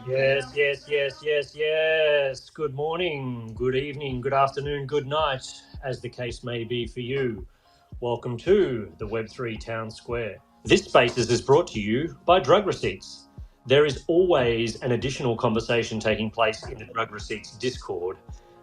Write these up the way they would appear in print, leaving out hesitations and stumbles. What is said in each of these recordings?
Yes. Good morning, good evening, good afternoon, good night, as the case may be for you. Welcome to the Web3 Town Square. This Spaces is brought to you by Drug Receipts. There is always an additional conversation taking place in the Drug Receipts Discord,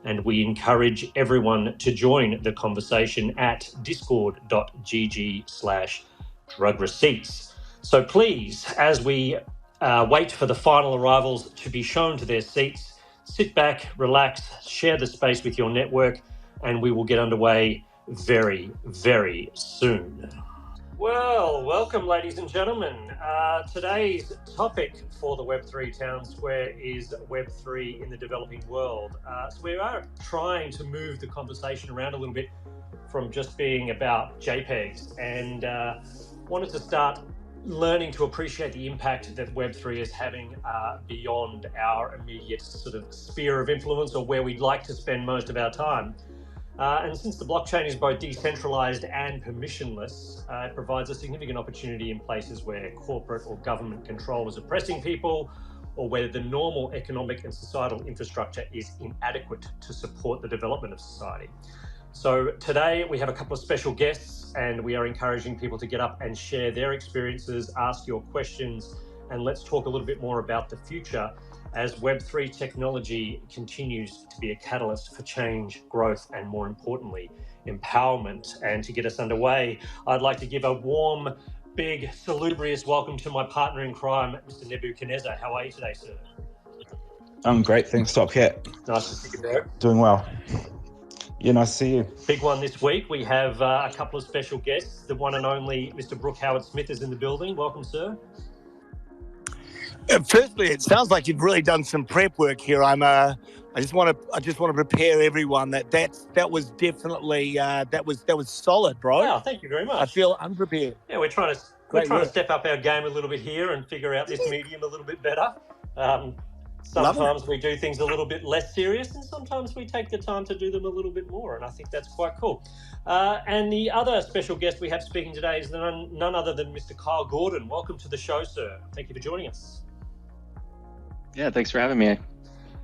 and we encourage everyone to join the conversation at discord.gg/drugreceipts. So please, as we wait for the final arrivals to be shown to their seats, sit back, relax, share the space with your network, and we will get underway very, very soon. Well, welcome, ladies and gentlemen. Today's topic for the Web3 Town Square is Web3 in the developing world. So we are trying to move the conversation around a little bit from just being about JPEGs, and wanted to start learning to appreciate the impact that Web3 is having beyond our immediate sort of sphere of influence, or where we'd like to spend most of our time. And since the blockchain is both decentralized and permissionless, it provides a significant opportunity in places where corporate or government control is oppressing people, or where the normal economic and societal infrastructure is inadequate to support the development of society. So today we have a couple of special guests, and we are encouraging people to get up and share their experiences, ask your questions, and let's talk a little bit more about the future as Web3 technology continues to be a catalyst for change, growth, and more importantly, empowerment. And to get us underway, I'd like to give a warm, big, salubrious welcome to my partner in crime, Mr. Nebuchadnezzar. How are you today, sir? I'm great, thanks, Doc. Yeah. Nice to see you there. Doing well. Yeah, nice to see you. Big one this week. We have a couple of special guests. The one and only Mr. Brooke Howard-Smith is in the building. Welcome, sir. Firstly, it sounds like you've really done some prep work here. I just want to prepare everyone that was definitely that was solid, bro. Wow, thank you very much. I feel unprepared. Yeah, we're trying to step up our game a little bit here and figure out this medium a little bit better. Sometimes we do things a little bit less serious, and sometimes we take the time to do them a little bit more, and I think that's quite cool. And the other special guest we have speaking today is none other than Mr. Kyle Gordon. Welcome to the show, sir. Thank you for joining us. Yeah, thanks for having me.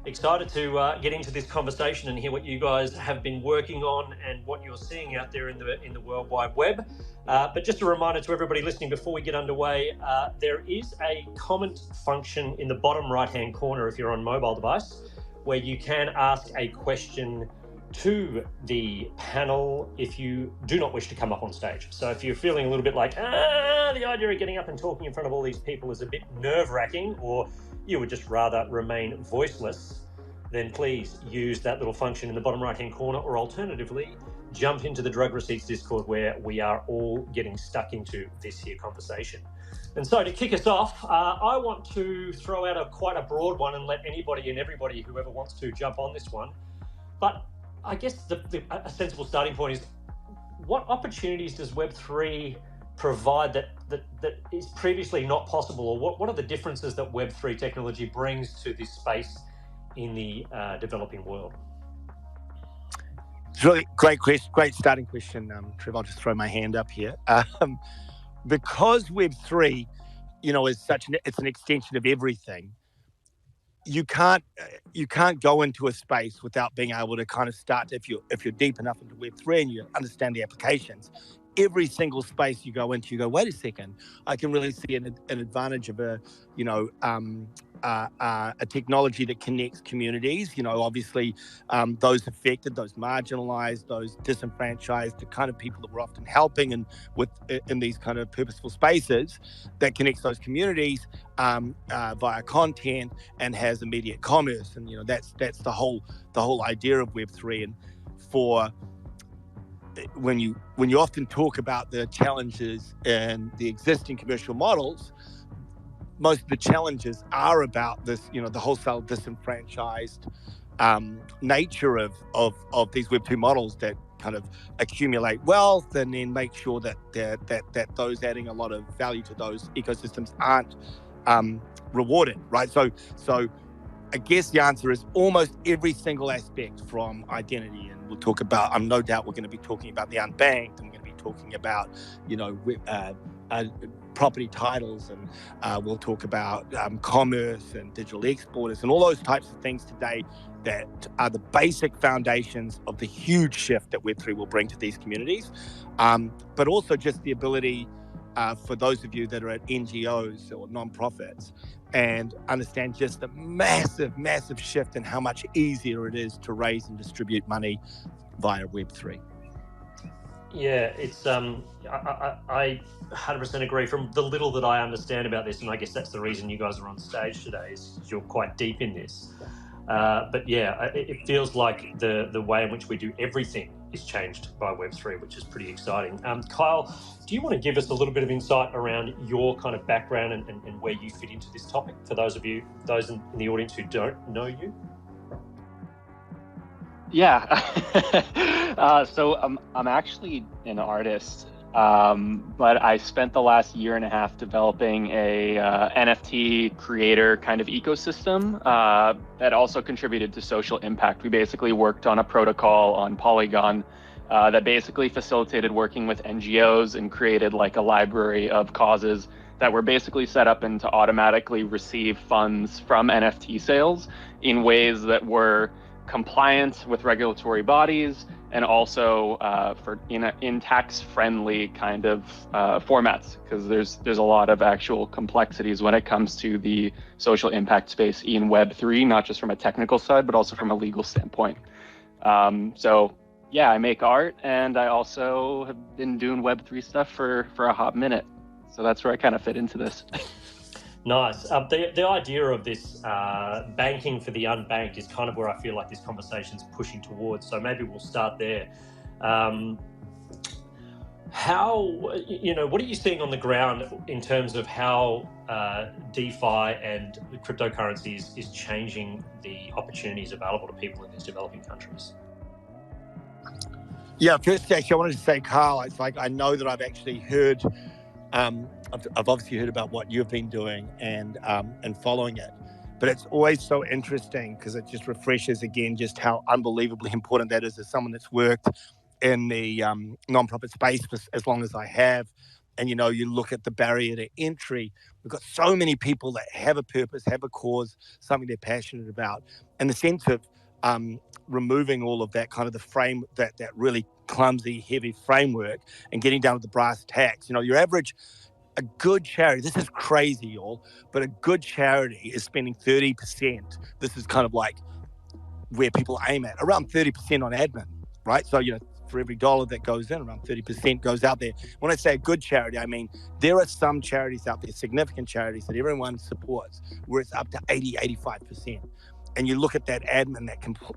Excited to get into this conversation and hear what you guys have been working on and what you're seeing out there in the World Wide Web. But just a reminder to everybody listening before we get underway, there is a comment function in the bottom right-hand corner if you're on mobile device, where you can ask a question to the panel if you do not wish to come up on stage. So if you're feeling a little bit like, the idea of getting up and talking in front of all these people is a bit nerve-wracking, or you would just rather remain voiceless, then please use that little function in the bottom right-hand corner, or alternatively, jump into the Drug Receipts Discord, where we are all getting stuck into this here conversation. And so to kick us off, I want to throw out quite a broad one and let anybody and everybody, whoever wants to, jump on this one. But I guess a sensible starting point is, what opportunities does Web3 provide that is previously not possible, or what are the differences that Web3 technology brings to this space in the developing world? It's really great question, great starting question, Trev. I'll just throw my hand up here. Because Web3, is it's an extension of everything. You can't go into a space without being able to kind of start, if you're deep enough into Web3 and you understand the applications. Every single space you go into, you go, wait a second, I can really see an advantage of a technology that connects communities. Obviously, those affected, those marginalized, those disenfranchised, the kind of people that we're often helping, and in these kind of purposeful spaces that connects those communities via content and has immediate commerce. And that's the whole idea of Web3. And for when you often talk about the challenges and the existing commercial models, most of the challenges are about this, the wholesale disenfranchised nature of these Web2 models that kind of accumulate wealth and then make sure that those adding a lot of value to those ecosystems aren't rewarded, right? So I guess the answer is almost every single aspect, from identity, and we'll talk about, I'm no doubt we're going to be talking about the unbanked, and we're going to be talking about, property titles, and we'll talk about commerce and digital exporters and all those types of things today that are the basic foundations of the huge shift that Web3 will bring to these communities. But also just the ability for those of you that are at NGOs or nonprofits and understand just the massive, massive shift in how much easier it is to raise and distribute money via Web3. Yeah, it's I 100% agree. From the little that I understand about this, and I guess that's the reason you guys are on stage today, is you're quite deep in this. But yeah, it feels like the way in which we do everything is changed by Web3, which is pretty exciting. Kyle, do you want to give us a little bit of insight around your kind of background and where you fit into this topic for those in the audience who don't know you? Yeah. So I'm actually an artist, but I spent the last year and a half developing a NFT creator kind of ecosystem that also contributed to social impact. We basically worked on a protocol on Polygon that basically facilitated working with NGOs and created like a library of causes that were basically set up and to automatically receive funds from NFT sales in ways that were compliant with regulatory bodies and also in tax-friendly kind of formats, because there's a lot of actual complexities when it comes to the social impact space in Web3, not just from a technical side, but also from a legal standpoint. So yeah, I make art, and I also have been doing Web3 stuff for a hot minute. So that's where I kind of fit into this. Nice. The idea of this banking for the unbanked is kind of where I feel like this conversation's pushing towards. So maybe we'll start there. What are you seeing on the ground in terms of how DeFi and cryptocurrencies is changing the opportunities available to people in these developing countries? Yeah, first, actually, I wanted to say, Carl, it's like I know that I've actually heard. I've obviously heard about what you've been doing and following it, but it's always so interesting because it just refreshes again just how unbelievably important that is as someone that's worked in the nonprofit space for as long as I have. And you look at the barrier to entry. We've got so many people that have a purpose, have a cause, something they're passionate about, and the sense of removing all of that kind of the frame, that really clumsy, heavy framework, and getting down to the brass tacks. Your average, a good charity, this is crazy, y'all, but a good charity is spending 30%. This is kind of like where people aim at, around 30% on admin, right? So, for every dollar that goes in, around 30% goes out there. When I say a good charity, I mean, there are some charities out there, significant charities that everyone supports, where it's up to 85%. And you look at that admin,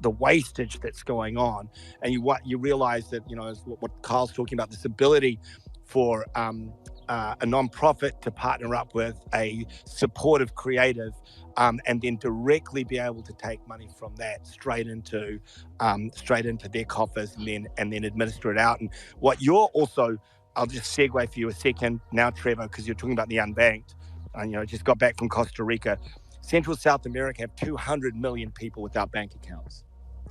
the wastage that's going on, and you realize that, what Kyle's talking about, this ability for a nonprofit to partner up with a supportive creative, and then directly be able to take money from that straight into their coffers and then administer it out. And what you're also, I'll just segue for you a second now, Trevor, because you're talking about the unbanked. And just got back from Costa Rica. Central South America have 200 million people without bank accounts.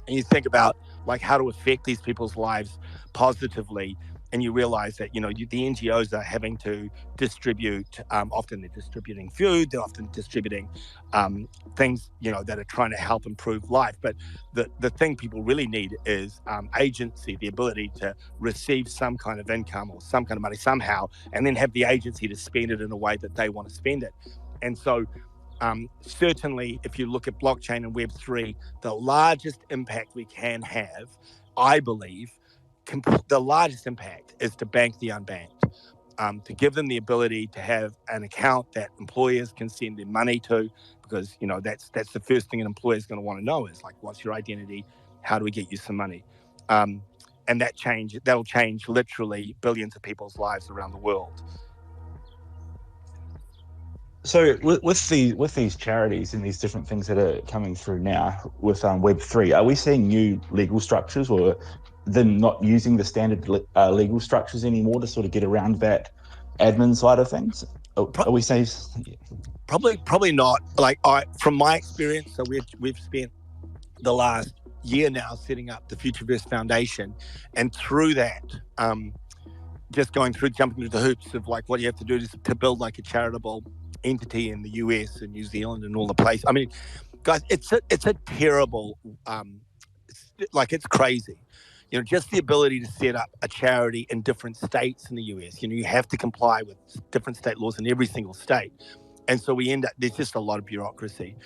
And you think about like how to affect these people's lives positively, and you realize that, the NGOs are having to distribute, often they're distributing food, they're often distributing things, that are trying to help improve life. But the thing people really need is agency, the ability to receive some kind of income or some kind of money somehow, and then have the agency to spend it in a way that they want to spend it. And so certainly, if you look at blockchain and Web3, the largest impact we can have, I believe, the largest impact is to bank the unbanked, to give them the ability to have an account that employers can send their money to, because that's the first thing an employer is going to want to know is like, what's your identity? How do we get you some money? And that'll change literally billions of people's lives around the world. So with these charities and these different things that are coming through now with Web3, are we seeing new legal structures, or them not using the standard legal structures anymore to sort of get around that admin side of things? Are we saying? Probably not. Like from my experience, so we've spent the last year now setting up the Futureverse Foundation, and through that, just jumping through the hoops of like what you have to do to build like a charitable entity in the US and New Zealand and all the places. I mean, guys, it's a terrible, it's crazy. You know, just the ability to set up a charity in different states in the US. You know, you have to comply with different state laws in every single state. And so we end up, there's just a lot of bureaucracy.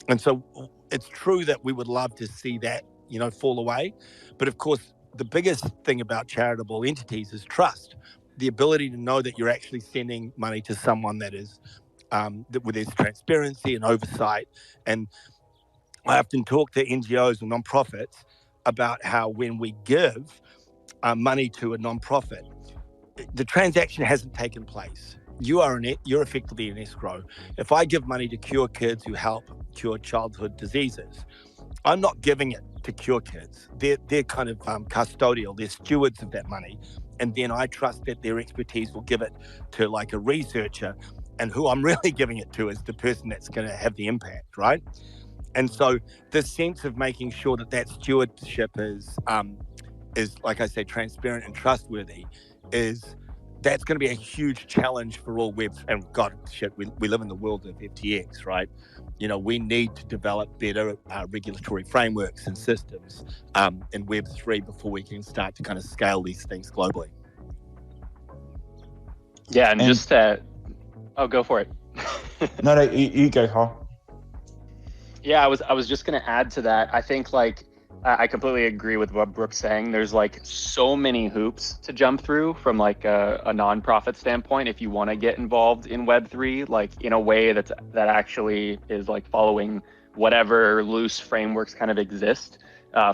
And so it's true that we would love to see that, you know, fall away. But of course, the biggest thing about charitable entities is trust. The ability to know that you're actually sending money to someone that is, where there's transparency and oversight. And I often talk to NGOs or nonprofits about how when we give money to a nonprofit, the transaction hasn't taken place. You're effectively an escrow. If I give money to cure kids who help cure childhood diseases, I'm not giving it to cure kids. They're kind of custodial. They're stewards of that money. And then I trust that their expertise will give it to like a researcher, and who I'm really giving it to is the person that's going to have the impact, right? And so the sense of making sure that stewardship is like I say, transparent and trustworthy, that's going to be a huge challenge for all webs. And God, we live in the world of FTX, right? You know, we need to develop better regulatory frameworks and systems in Web3 before we can start to kind of scale these things globally. Yeah, and just go for it. No, you go, Carl. Yeah, I was just going to add to that. I think like I completely agree with what Brooke's saying. There's like so many hoops to jump through from like a nonprofit standpoint if you want to get involved in Web3, like in a way that actually is like following whatever loose frameworks kind of exist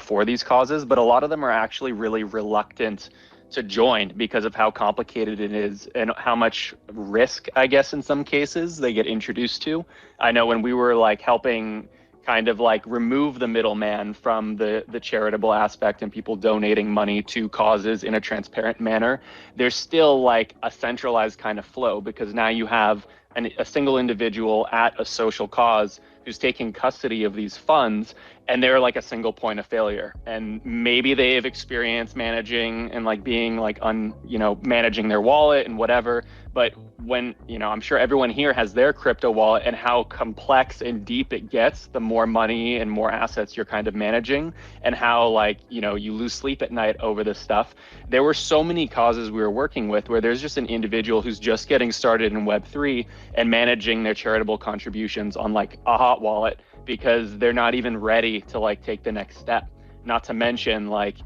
for these causes. But a lot of them are actually really reluctant to join because of how complicated it is and how much risk, I guess, in some cases they get introduced to. I know when we were like helping kind of like remove the middleman from the charitable aspect and people donating money to causes in a transparent manner, there's still like a centralized kind of flow, because now you have a single individual at a social cause who's taking custody of these funds, and they're like a single point of failure. And maybe they have experience managing and like being like managing their wallet and whatever. But when, I'm sure everyone here has their crypto wallet, and how complex and deep it gets, the more money and more assets you're kind of managing, and how like, you lose sleep at night over this stuff. There were so many causes we were working with where there's just an individual who's just getting started in Web3 and managing their charitable contributions on like a hot wallet, because they're not even ready to like take the next step. Not to mention like,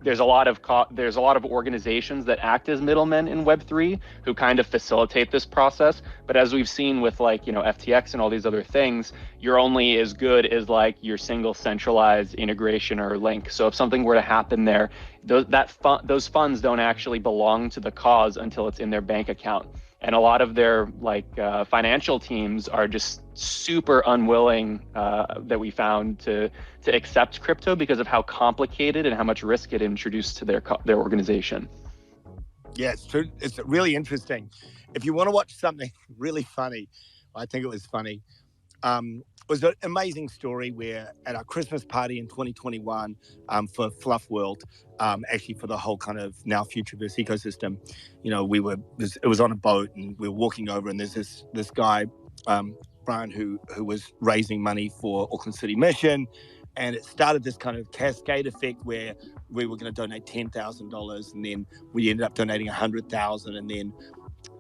there's a lot of organizations that act as middlemen in Web3 who kind of facilitate this process. But as we've seen with like, FTX and all these other things, you're only as good as like your single centralized integration or link. So if something were to happen there, those funds don't actually belong to the cause until it's in their bank account. And a lot of their like financial teams are just super unwilling that we found to accept crypto because of how complicated and how much risk it introduced to their organization. Yeah, it's true. It's really interesting. If you want to watch something really funny, I think it was funny. It was an amazing story where at our Christmas party in 2021 for Fluff World, actually for the whole kind of now Futureverse ecosystem, it was on a boat, and we were walking over, and there's this guy, Brian, who was raising money for Auckland City Mission, and it started this kind of cascade effect where we were going to donate $10,000, and then we ended up donating $100,000, and then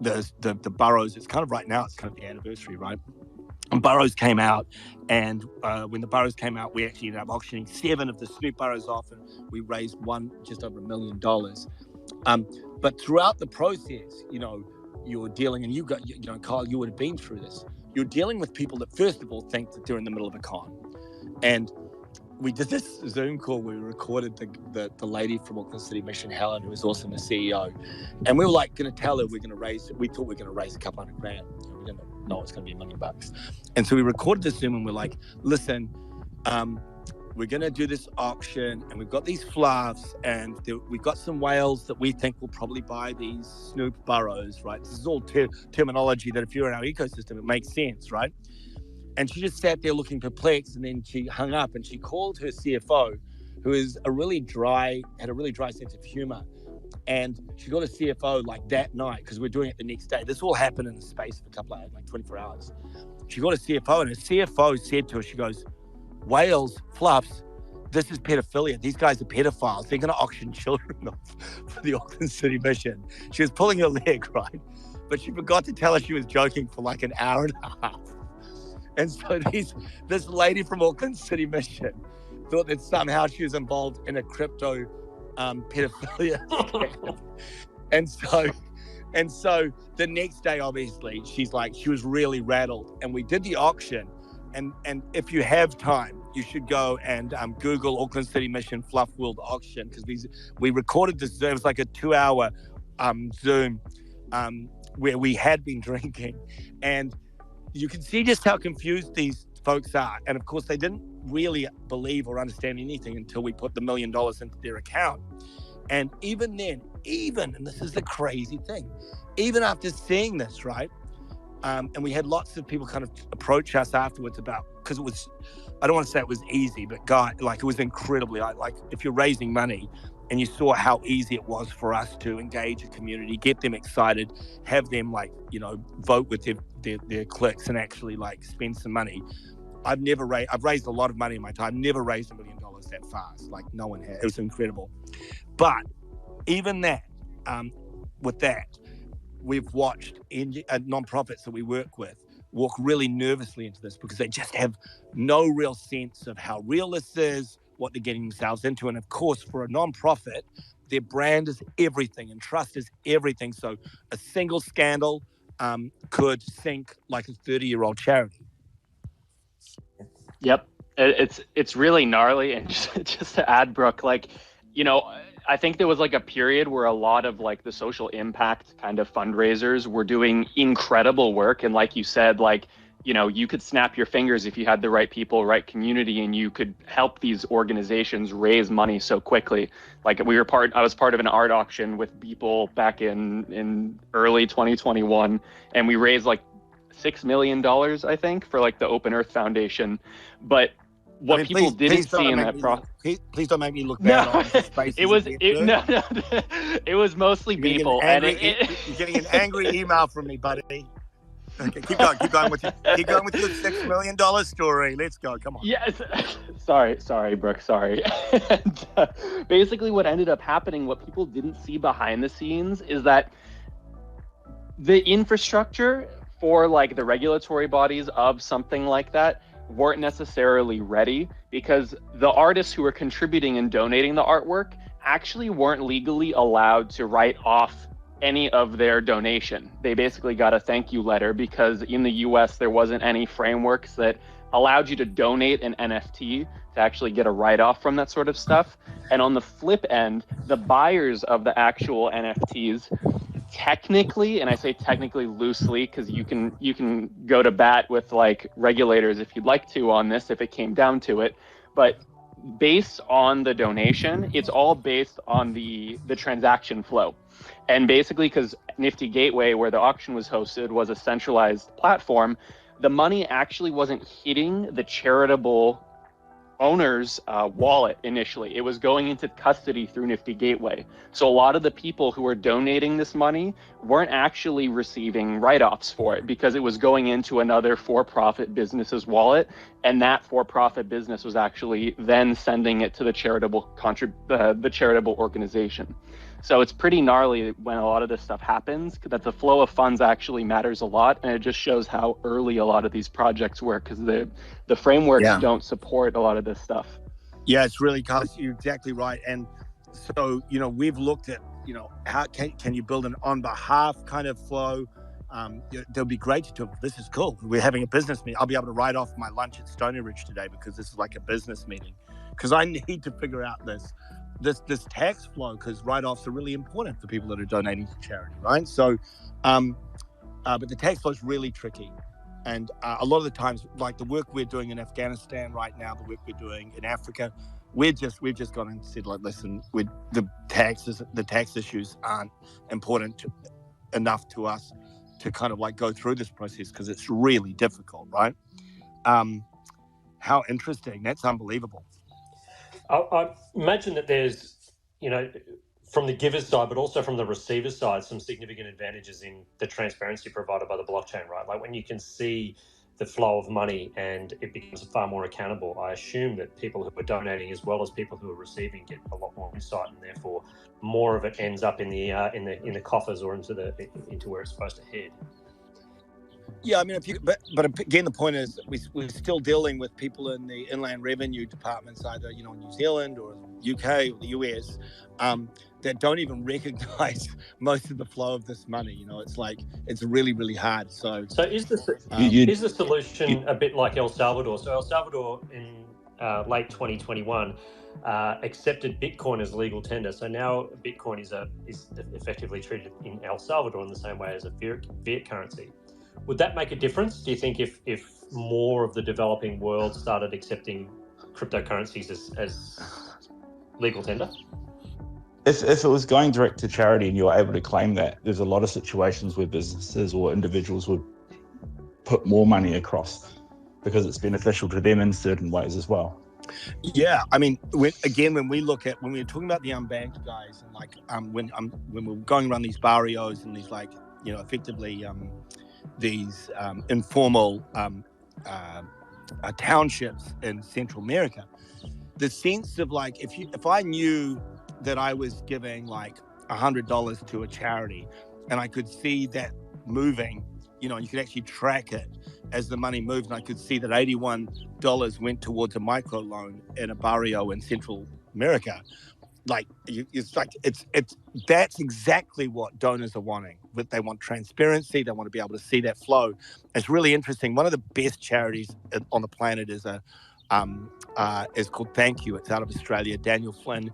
the Burrows. It's kind of right now. It's kind of the anniversary, right? And Burrows came out, and when the Burrows came out, we actually ended up auctioning 7 of the Snoop Burrows off, and we raised just over $1 million. But throughout the process, you were dealing, and you got, Kyle, you would have been through this. You're dealing with people that, first of all, think that they're in the middle of a con. And we did this Zoom call where we recorded the lady from Auckland City Mission, Helen, who was also the CEO. And we were like going to tell her we thought we were going to raise a couple $100,000. We didn't know it's going to be $1 million. And so we recorded this Zoom, and we're like, listen, we're going to do this auction, and we've got these fluffs, and we've got some whales that we think will probably buy these Snoop Burrows, right? This is all terminology that if you're in our ecosystem, it makes sense, right? And she just sat there looking perplexed, and then she hung up, and she called her CFO, who is had a really dry sense of humor. And she got a CFO like that night, because we're doing it the next day. This all happened in the space of a couple of hours, like 24 hours. She got a CFO, and her CFO said to her, she goes, "Wales, Fluffs, this is pedophilia. These guys are pedophiles. They're going to auction children off for the Auckland City Mission." She was pulling her leg, right? But she forgot to tell her she was joking for like an hour and a half. And so this lady from Auckland City Mission thought that somehow she was involved in a crypto pedophilia scam. And so the next day, obviously, she was really rattled. And we did the auction. And if you have time, you should go and Google Auckland City Mission Fluff World Auction, because we recorded this. It was like a 2-hour Zoom where we had been drinking. And you can see just how confused these folks are. And of course, they didn't really believe or understand anything until we put the $1 million into their account. And even then, and this is the crazy thing, even after seeing this, right? And we had lots of people kind of approach us afterwards about, because it was, I don't want to say it was easy, but it was incredibly, like if you're raising money and you saw how easy it was for us to engage a community, get them excited, have them vote with their clicks and actually spend some money. I've raised a lot of money in my time, never raised $1 million that fast. Like no one had. It was incredible. But even that, with that, we've watched nonprofits that we work with walk really nervously into this, because they just have no real sense of how real this is, what they're getting themselves into. And of course, for a nonprofit, their brand is everything and trust is everything. So a single scandal could sink like a 30-year-old charity. Yep. It's really gnarly. And just to add, Brooke, I think there was a period where a lot of the social impact kind of fundraisers were doing incredible work. And like you said, you could snap your fingers if you had the right people, right community, and you could help these organizations raise money so quickly. I was part of an art auction with people back in early 2021, and we raised $6 million, I think, for the Open Earth Foundation. But what people didn't see in that process. Please don't make me look bad. No, it was mostly people. You're getting an angry email from me, buddy. Okay, keep going with your $6 million story. Let's go. Come on. Yes. Sorry, Brooke. Sorry. And, basically, what ended up happening, what people didn't see behind the scenes, is that the infrastructure for the regulatory bodies of something like that weren't necessarily ready, because the artists who were contributing and donating the artwork actually weren't legally allowed to write off any of their donation. They basically got a thank you letter, because in the US there wasn't any frameworks that allowed you to donate an NFT to actually get a write-off from that sort of stuff. And on the flip end, the buyers of the actual NFTs technically, and I say technically loosely because you can go to bat with regulators if you'd like to on this if it came down to it, but based on the donation, it's all based on the transaction flow. And basically, because Nifty Gateway, where the auction was hosted, was a centralized platform, the money actually wasn't hitting the charitable owner's wallet initially. It was going into custody through Nifty Gateway. So a lot of the people who were donating this money weren't actually receiving write-offs for it, because it was going into another for-profit business's wallet, and that for-profit business was actually then sending it to the charitable organization. So it's pretty gnarly when a lot of this stuff happens, that the flow of funds actually matters a lot, and it just shows how early a lot of these projects work, because the frameworks don't support a lot of this stuff. Yeah, it's really, you're exactly right. And so, we've looked at, how can you build an on behalf kind of flow? They'll be great to, this is cool. We're having a business meeting. I'll be able to write off my lunch at Stony Ridge today, because this is like a business meeting, because I need to figure out this tax flow, because write-offs are really important for people that are donating to charity, right? So, but the tax flow is really tricky. And a lot of the times, the work we're doing in Afghanistan right now, the work we're doing in Africa, we've just gone and said, listen, the tax issues aren't important enough to us to kind of go through this process, because it's really difficult, right? How interesting. That's unbelievable. I imagine that there's, from the giver's side, but also from the receiver's side, some significant advantages in the transparency provided by the blockchain, right? Like when you can see the flow of money and it becomes far more accountable, I assume that people who are donating as well as people who are receiving get a lot more insight, and therefore more of it ends up in the coffers or into where it's supposed to head. Yeah, I mean, but again, the point is we're still dealing with people in the inland revenue departments, either in New Zealand or UK or the US, that don't even recognise most of the flow of this money. It's like it's really, really hard. So is the solution a bit like El Salvador? So El Salvador in late 2021 accepted Bitcoin as legal tender. So now Bitcoin is effectively treated in El Salvador in the same way as a fiat currency. Would that make a difference, do you think, if more of the developing world started accepting cryptocurrencies as legal tender? If it was going direct to charity and you were able to claim that, there's a lot of situations where businesses or individuals would put more money across because it's beneficial to them in certain ways as well. Yeah, I mean, when we're talking about the unbanked guys, and like when we're going around these barrios and these effectively these informal townships in Central America, the sense of like if I knew that I was giving like $100 to a charity and I could see that moving, and you could actually track it as the money moved, and I could see that $81 went towards a microloan in a barrio in Central America. That's exactly what donors are wanting. They want transparency. They want to be able to see that flow. It's really interesting. One of the best charities on the planet is called Thank You. It's out of Australia. Daniel Flynn.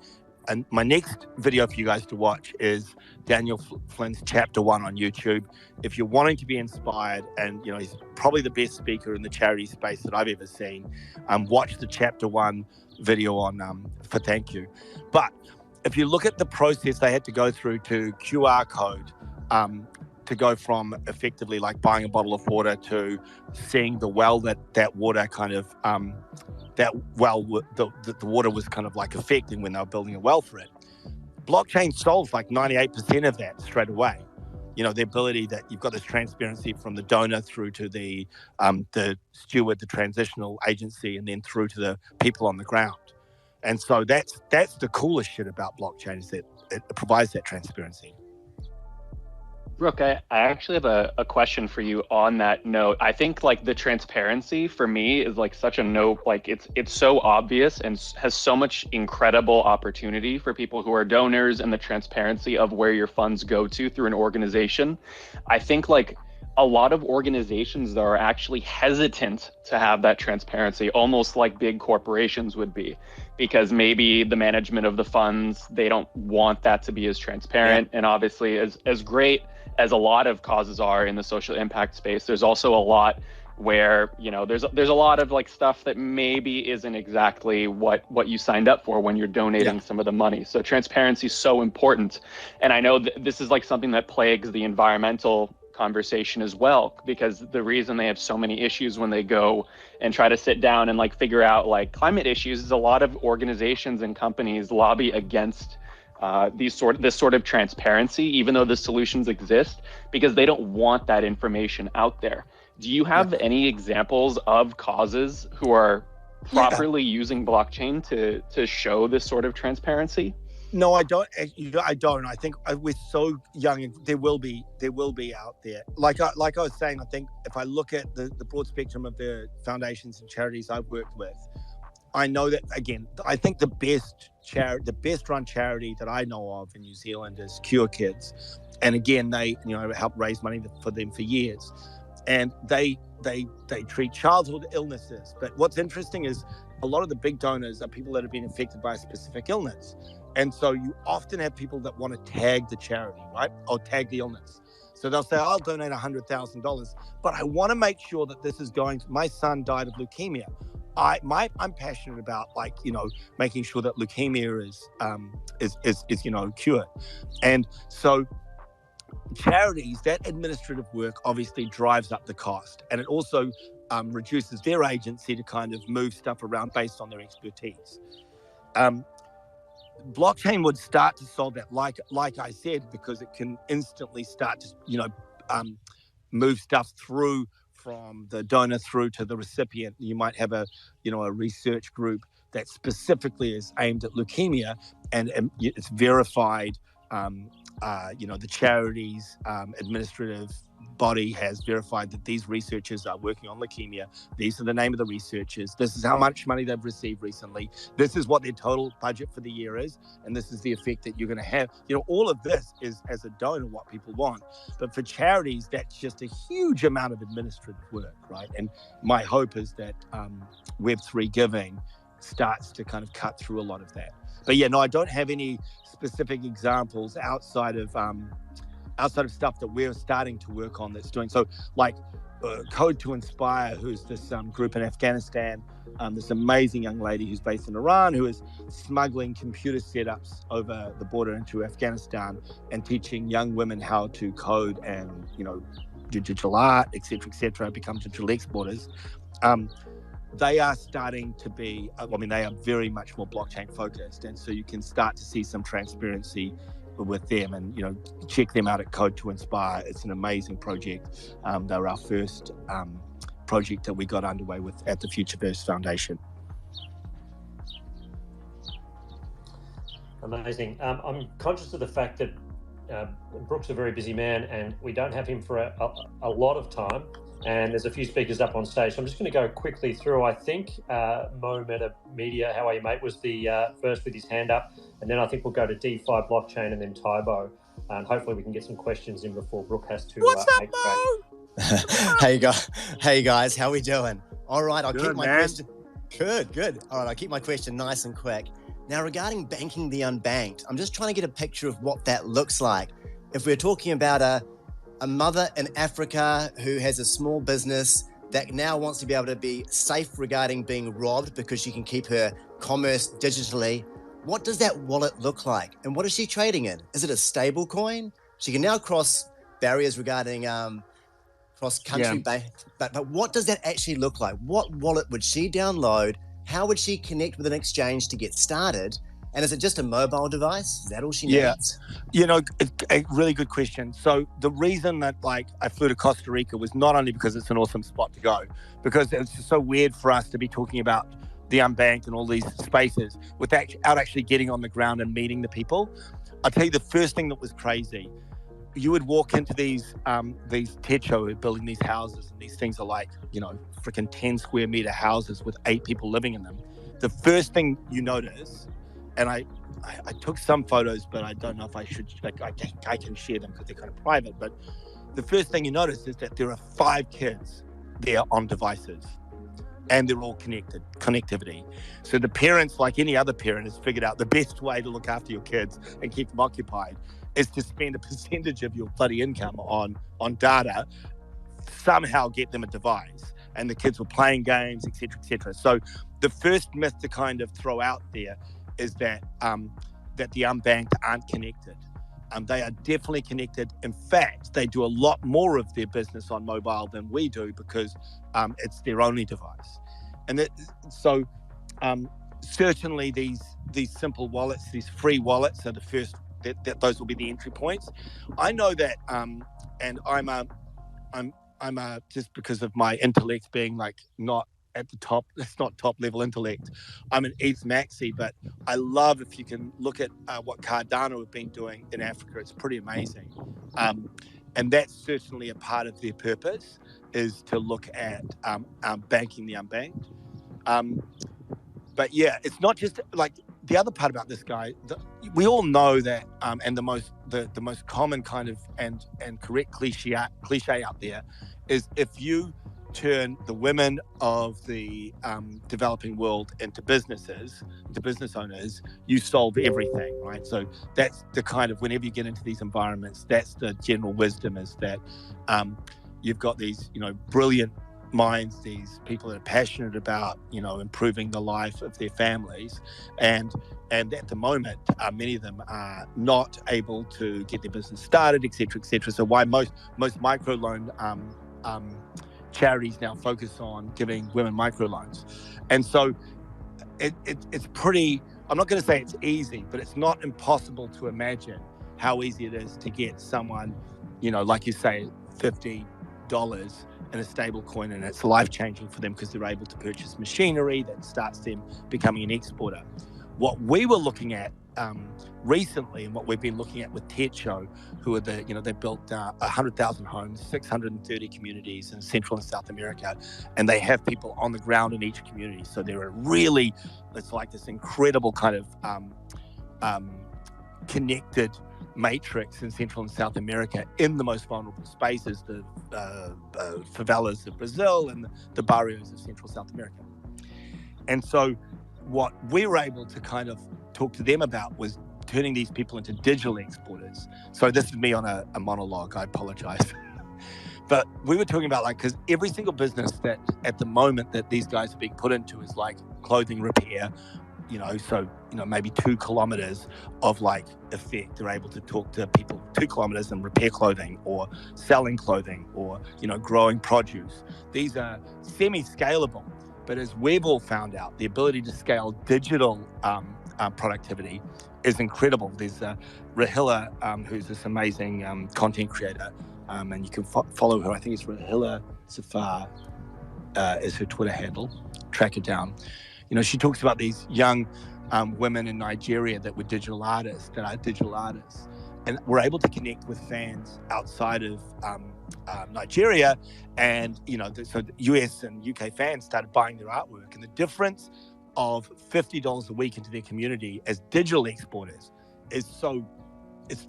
And my next video for you guys to watch is Daniel Flynn's Chapter 1 on YouTube. If you're wanting to be inspired, and he's probably the best speaker in the charity space that I've ever seen, watch the Chapter 1 video on for Thank You. But if you look at the process they had to go through to QR code to go from effectively like buying a bottle of water to seeing the well that water kind of the water was kind of like affecting when they were building a well for it. Blockchain solves like 98% of that straight away. The ability that you've got this transparency from the donor through to the steward, the transitional agency, and then through to the people on the ground. And so that's the coolest shit about blockchain, is that it provides that transparency. Brooke, I actually have a question for you on that note. I think like the transparency for me is like such a note, like it's so obvious and has so much incredible opportunity for people who are donors, and the transparency of where your funds go to through an organization. I think like a lot of organizations though are actually hesitant to have that transparency, almost like big corporations would be, because maybe the management of the funds, they don't want that to be as transparent. Yeah. And obviously as great as a lot of causes are in the social impact space, there's also a lot where, there's a lot of like stuff that maybe isn't exactly what you signed up for when you're donating some of the money. So transparency is so important. And I know this is like something that plagues the environmental conversation as well, because the reason they have so many issues when they go and try to sit down and like figure out like climate issues is a lot of organizations and companies lobby against this sort of transparency, even though the solutions exist, because they don't want that information out there. Do you have any examples of causes who are properly using blockchain to show this sort of transparency? No, I don't. I don't. I think we're so young. There will be out there. Like I was saying, I think if I look at the broad spectrum of the foundations and charities I've worked with, I know that, again, I think the best run charity that I know of in New Zealand is Cure Kids. And again, they help raise money for them for years. And they treat childhood illnesses. But what's interesting is a lot of the big donors are people that have been affected by a specific illness. And so you often have people that want to tag the charity, right? Or tag the illness. So they'll say, I'll donate $100,000, but I want to make sure that this is going to, my son died of leukemia. I'm passionate about making sure that leukemia is cured. And so charities, that administrative work obviously drives up the cost, and it also reduces their agency to kind of move stuff around based on their expertise. blockchain would start to solve that, like I said, because it can instantly start to, move stuff through from the donor through to the recipient. You might have a research group that specifically is aimed at leukemia, and it's verified. The charity's administrative body has verified that these researchers are working on leukemia. These are the name of the researchers. This is how much money they've received recently. This is what their total budget for the year is, and this is the effect that you're going to have. All of this is, as a donor, what people want. But for charities, that's just a huge amount of administrative work, right? And my hope is that Web3 giving starts to kind of cut through a lot of that. But yeah, no, I don't have any specific examples outside of stuff that we're starting to work on that's doing. So like Code to Inspire, who's this group in Afghanistan, this amazing young lady who's based in Iran, who is smuggling computer setups over the border into Afghanistan and teaching young women how to code and, do digital art, et cetera, become digital exporters. They are starting to be, they are very much more blockchain focused. And so you can start to see some transparency with them, and check them out at Code to Inspire. It's an amazing project. They were our first project that we got underway with at the Futureverse Foundation. Amazing. I'm conscious of the fact that Brooke's a very busy man, and we don't have him for a lot of time. And there's a few speakers up on stage, so I'm just going to go quickly through. I think Mo Meta Media, how are you, mate, was the first with his hand up, and then I think we'll go to DeFi Blockchain and then Tybo. Hopefully we can get some questions in before Brooke has to. What's up, Mo? Hey guys, how we doing? All right, I'll keep my question. Good. All right, I'll keep my question nice and quick. Now, regarding banking the unbanked, I'm just trying to get a picture of what that looks like. If we're talking about a mother in Africa who has a small business that now wants to be able to be safe regarding being robbed because she can keep her commerce digitally, what does that wallet look like? And what is she trading in? Is it a stable coin? She can now cross barriers regarding cross-country bank, but what does that actually look like? What wallet would she download? How would she connect with an exchange to get started? And is it just a mobile device? Is that all she needs? A really good question. So the reason that I flew to Costa Rica was not only because it's an awesome spot to go, because it's just so weird for us to be talking about the unbanked and all these spaces without actually getting on the ground and meeting the people. I'll tell you the first thing that was crazy. You would walk into these techo who are building these houses, and these things are freaking 10 square meter houses with 8 people living in them. The first thing you notice, and I took some photos, but I don't know if I should, I can share them because they're kind of private. But the first thing you notice is that there are 5 kids there on devices, and they're all connectivity. So the parents, like any other parent, has figured out the best way to look after your kids and keep them occupied is to spend a percentage of your bloody income on data, somehow get them a device. And the kids were playing games, et cetera, et cetera. So the first myth to kind of throw out there is that the unbanked aren't connected. They are definitely connected. In fact, they do a lot more of their business on mobile than we do because it's their only device. And certainly these simple wallets, these free wallets are the first. That those will be the entry points. I know that, and I'm just because of my intellect being not at the top, it's not top level intellect. I'm an ETH maxi, but I love if you can look at what Cardano have been doing in Africa. It's pretty amazing. And that's certainly a part of their purpose is to look at banking the unbanked. But yeah, it's not just the other part about this guy. We all know that, and the most common kind of and correct cliche out there is if you turn the women of the developing world into business owners, you solve everything, right? So that's the kind of, whenever you get into these environments, that's the general wisdom is that you've got these, brilliant minds, these people that are passionate about, improving the life of their families. And at the moment, many of them are not able to get their business started, et cetera, et cetera. So why most microloan charities now focus on giving women microloans. And so it's pretty I'm not going to say it's easy, but it's not impossible to imagine how easy it is to get someone, like you say, $50 in a stable coin, and it's life-changing for them because they're able to purchase machinery that starts them becoming an exporter. What we were looking at recently, and what we've been looking at with Techo, who are they built 100,000 homes, 630 communities in Central and South America, and they have people on the ground in each community. So it's like this incredible kind of connected matrix in Central and South America in the most vulnerable spaces, the favelas of Brazil and the barrios of Central South America. And so what we were able to kind of talk to them about was turning these people into digital exporters. So this is me on a monologue, I apologize. But we were talking about because every single business that at the moment that these guys are being put into is like clothing repair, maybe 2 kilometers of effect. They're able to talk to people 2 kilometers and repair clothing or selling clothing or, growing produce. These are semi-scalable, but as we've all found out, the ability to scale digital productivity is incredible. There's Rahila, who's this amazing content creator, and you can follow her. I think it's Rahila Safar is her Twitter handle. Track her down. She talks about these young women in Nigeria that are digital artists, and were able to connect with fans outside of Nigeria, and so the US and UK fans started buying their artwork, and the difference of $50 a week into their community as digital exporters it's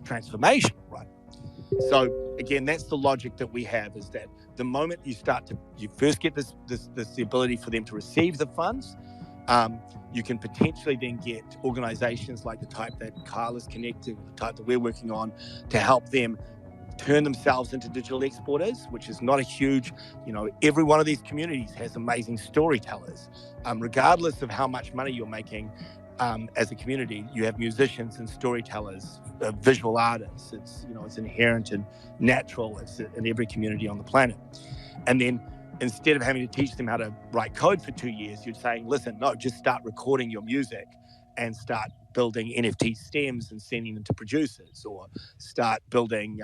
transformational, right? So again, that's the logic that we have, is that the moment you first get the ability for them to receive the funds, you can potentially then get organizations like the type that Kyle is connecting, the type that we're working on, to help them turn themselves into digital exporters, which is not a huge, every one of these communities has amazing storytellers. Regardless of how much money you're making as a community, you have musicians and storytellers, visual artists. It's inherent and natural. It's in every community on the planet. And then instead of having to teach them how to write code for 2 years, you're saying, listen, no, just start recording your music and start building NFT stems and sending them to producers, or start building,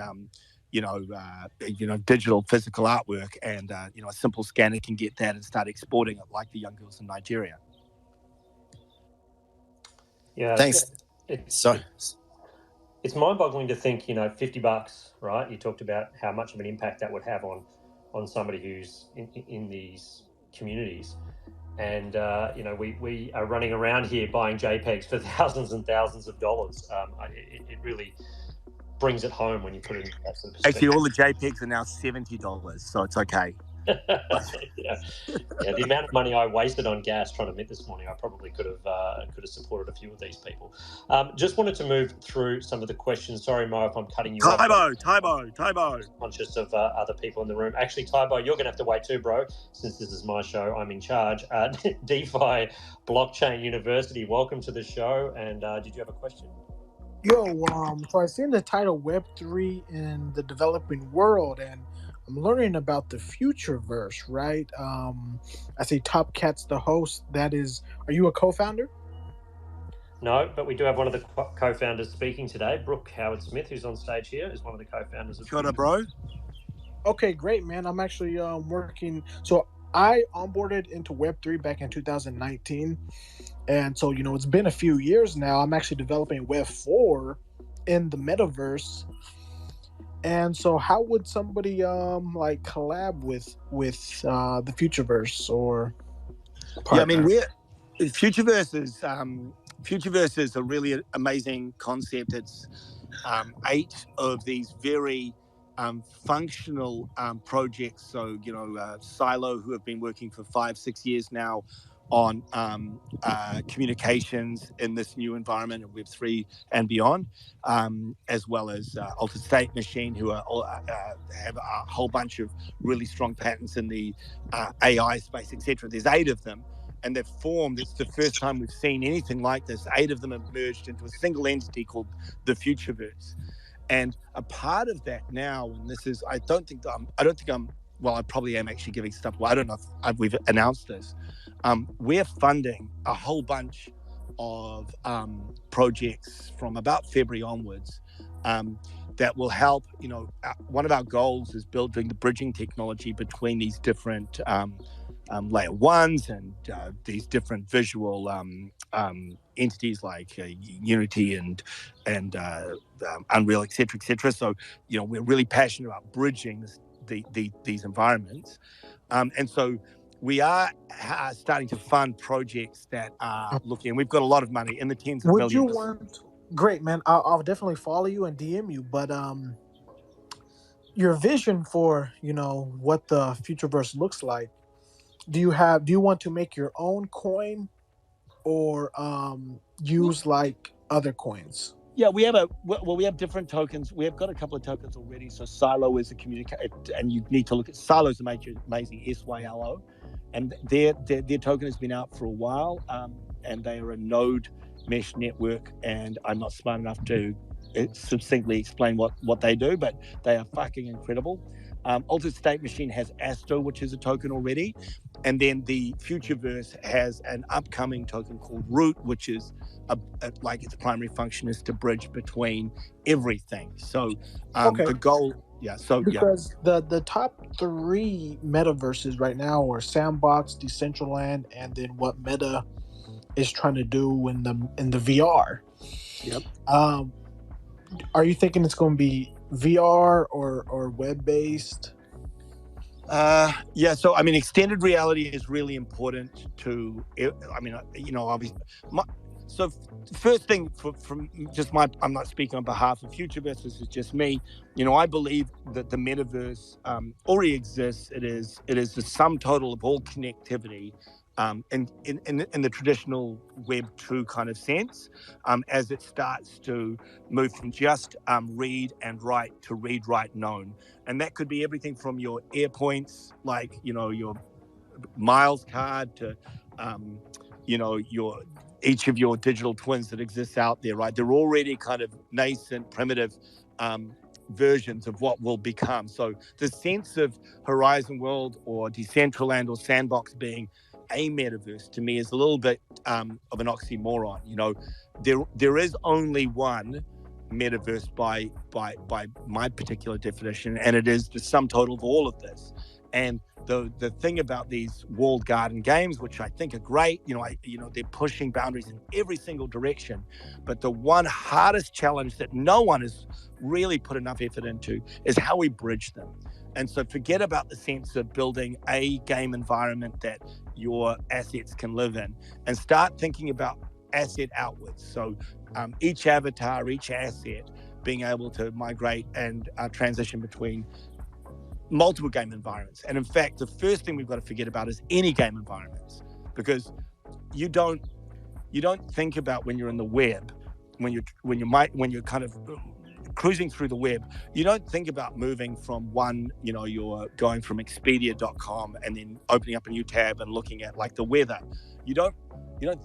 digital physical artwork, and a simple scanner can get that and start exporting it like the young girls in Nigeria. Yeah, thanks. It's mind-boggling to think, $50, right? You talked about how much of an impact that would have on somebody who's in these communities. And, we are running around here buying JPEGs for thousands and thousands of dollars. It really brings it home when you put it in that sort of perspective. Actually, all the JPEGs are now $70, so it's okay. Yeah, the amount of money I wasted on gas trying to meet this morning, I probably could have supported a few of these people. Just wanted to move through some of the questions. Sorry, Mo, if I'm cutting you off. Tybo. Conscious of other people in the room. Actually, Tybo, you're going to have to wait too, bro, since this is my show. I'm in charge. DeFi Blockchain University, welcome to the show. And did you have a question? Yo, so I've seen the title Web3 in the developing world, and I'm learning about the Futureverse, right? I see Top Cat's the host. Are you a co-founder? No, but we do have one of the co-founders speaking today. Brooke Howard-Smith, who's on stage here, is one of the co-founders of Shut up, bro. Okay, great, man. I'm actually working. So I onboarded into Web3 back in 2019. And so, it's been a few years now. I'm actually developing Web4 in the metaverse. And so how would somebody collab with the Futureverse or partner? Yeah, I mean, Futureverse is a really amazing concept. It's 8 of these very functional projects. So, Silo, who have been working for 5-6 years now on communications in this new environment of Web3 and beyond, as well as Altered State Machine, who have a whole bunch of really strong patents in the AI space, etc. There's 8 of them, and they've formed. It's the first time we've seen anything like this. 8 of them have merged into a single entity called the Futureverse. And a part of that now, and this is, I probably am actually giving stuff. Well, I don't know if we've announced this. We're funding a whole bunch of projects from about February onwards that will help. One of our goals is building the bridging technology between these different layer ones and these different visual entities like Unity and Unreal, etc. So we're really passionate about bridging these environments, and so we are starting to fund projects that are looking. We've got a lot of money in the tens of Would you millions. want? Great, man. I'll definitely follow you and DM you. But your vision for what the Futureverse looks like. Do you want to make your own coin, or use like other coins? Yeah, we have different tokens. We have got a couple of tokens already. So Silo is a communicator, and you need to look at Silo's amazing SYLO, and their token has been out for a while, and they are a node mesh network. And I'm not smart enough to succinctly explain what they do, but they are fucking incredible. Altered State Machine has Astro, which is a token already, and then the Futureverse has an upcoming token called Root, which is like its primary function is to bridge between everything. So the goal, because the top 3 metaverses right now are Sandbox, Decentraland, and then what Meta is trying to do in the VR. Yep. Are you thinking it's going to be VR or web based? So I mean, extended reality is really important to. I mean, obviously. So first thing from just I'm not speaking on behalf of Futureverse. This is just me. I believe that the metaverse already exists. It is the sum total of all connectivity. In the traditional Web 2 kind of sense, as it starts to move from just read and write to read, write, known. And that could be everything from your air points, like, your Miles card, to, each of your digital twins that exists out there, right? They're already kind of nascent, primitive versions of what will become. So the sense of Horizon World or Decentraland or Sandbox being a metaverse to me is a little bit of an oxymoron. There is only one metaverse by my particular definition, and it is the sum total of all of this. And the thing about these walled garden games, which I think are great, they're pushing boundaries in every single direction. But the one hardest challenge that no one has really put enough effort into is how we bridge them. And so forget about the sense of building a game environment that your assets can live in, and start thinking about asset outwards. So each avatar, each asset being able to migrate and transition between multiple game environments. And in fact, the first thing we've got to forget about is any game environments, because you don't think about when you're in the web, when you're kind of cruising through the web, you don't think about moving from one, you're going from Expedia.com and then opening up a new tab and looking at like the weather. You don't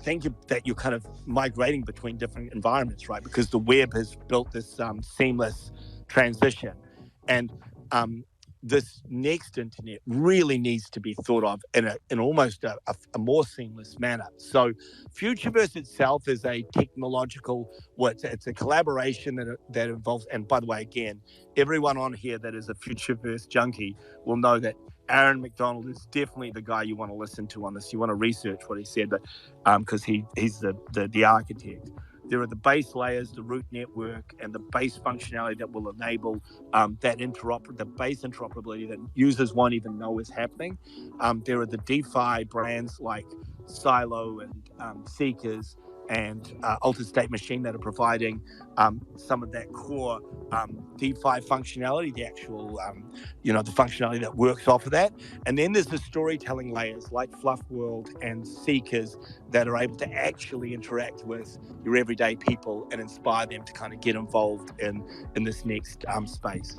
think that you're kind of migrating between different environments, right? Because the web has built this seamless transition. And this next internet really needs to be thought of in almost a more seamless manner. So Futureverse itself is a technological, it's a collaboration that involves, and by the way, again, everyone on here that is a Futureverse junkie will know that Aaron McDonald is definitely the guy you want to listen to on this. You want to research what he said, but because he's the architect. There are the base layers, the root network, and the base functionality that will enable the base interoperability that users won't even know is happening. There are the DeFi brands like Silo and Seekers and Altered State Machine that are providing some of that core DeFi functionality, the actual, the functionality that works off of that. And then there's the storytelling layers like Fluff World and Seekers that are able to actually interact with your everyday people and inspire them to kind of get involved in this next space.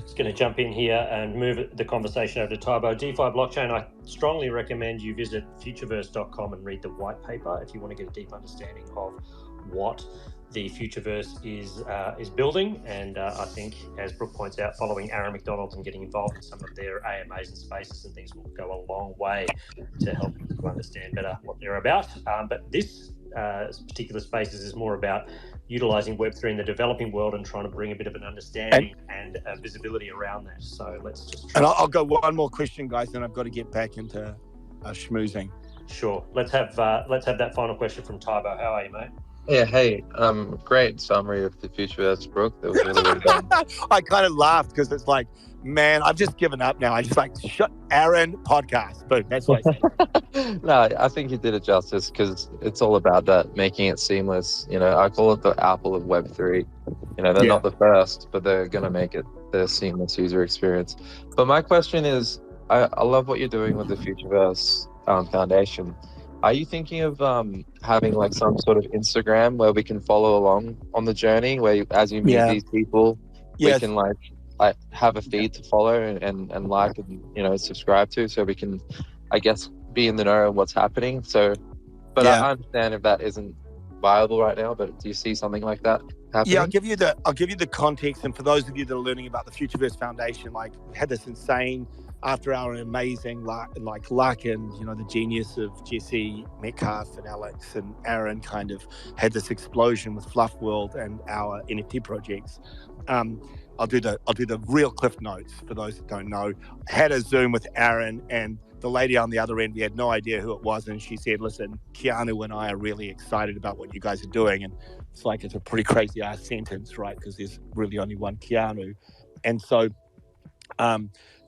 Just going to jump in here and move the conversation over to Tybo. DeFi blockchain, I strongly recommend you visit futureverse.com and read the white paper if you want to get a deep understanding of what the Futureverse is building, and I think, as Brooke points out, following Aaron McDonald and getting involved in some of their AMAs and spaces and things will go a long way to help people understand better what they're about. But this particular spaces is more about utilising Web3 in the developing world and trying to bring a bit of an understanding and visibility around that. So let's just try. And I'll go one more question, guys, then I've got to get back into schmoozing. Sure. Let's have that final question from Tybo. How are you, mate? Yeah, hey, great summary of the Futureverse, Brooke. That was really, really done. I kind of laughed because it's like, man, I've just given up now. I just like, shut Aaron podcast. Boom, that's what I said. No, I think you did it justice because it's all about that, making it seamless. You know, I call it the Apple of Web3. You know, they're not the first, but they're going to make it the seamless user experience. But my question is, I love what you're doing with the Futureverse Foundation. Are you thinking of having like some sort of Instagram where we can follow along on the journey, where as you meet these people, we can like have a feed to follow and like and, you know, subscribe to, so we can, I guess, be in the know of what's happening. So, but I understand if that isn't viable right now. But do you see something like that happening? Yeah, I'll give you the context, and for those of you that are learning about the Futureverse Foundation, like we had this insane. After our amazing luck and, you know, the genius of Jesse, Metcalf and Alex and Aaron kind of had this explosion with Fluff World and our NFT projects. I'll do the real cliff notes for those that don't know. I had a Zoom with Aaron, and the lady on the other end, we had no idea who it was, and she said, listen, Keanu and I are really excited about what you guys are doing. And it's like, it's a pretty crazy ass sentence, right? Because there's really only one Keanu. And so,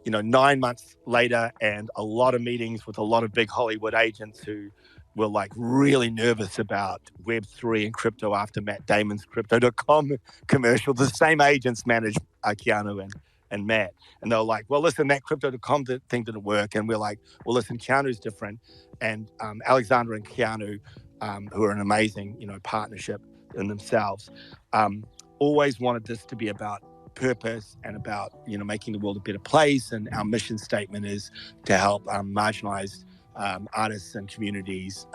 you know, 9 months later, and a lot of meetings with a lot of big Hollywood agents who were like really nervous about Web3 and crypto after Matt Damon's Crypto.com commercial. The same agents managed Keanu and Matt. And they were like, well, listen, that Crypto.com thing didn't work. And we're like, well, listen, Keanu's different. And Alexander and Keanu, who are an amazing, you know, partnership in themselves, always wanted this to be about purpose and about, you know, making the world a better place. And our mission statement is to help marginalized artists and communities,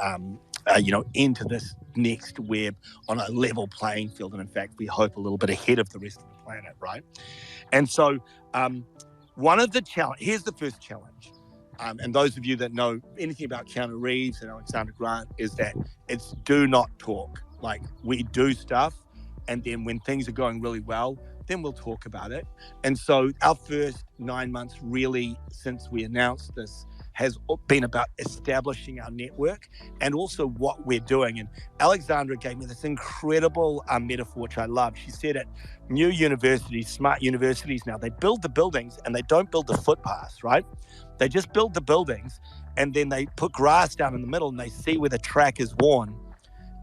you know, into this next web on a level playing field. And in fact, we hope a little bit ahead of the rest of the planet, right? And so one of the here's the first challenge. And those of you that know anything about Keanu Reeves and Alexander Grant is that it's do not talk. Like, we do stuff, and then when things are going really well, then we'll talk about it. And so our first 9 months really, since we announced this, has been about establishing our network and also what we're doing. And Alexandra gave me this incredible metaphor, which I love. She said at new universities, smart universities now, they build the buildings and they don't build the footpaths, right? They just build the buildings, and then they put grass down in the middle and they see where the track is worn.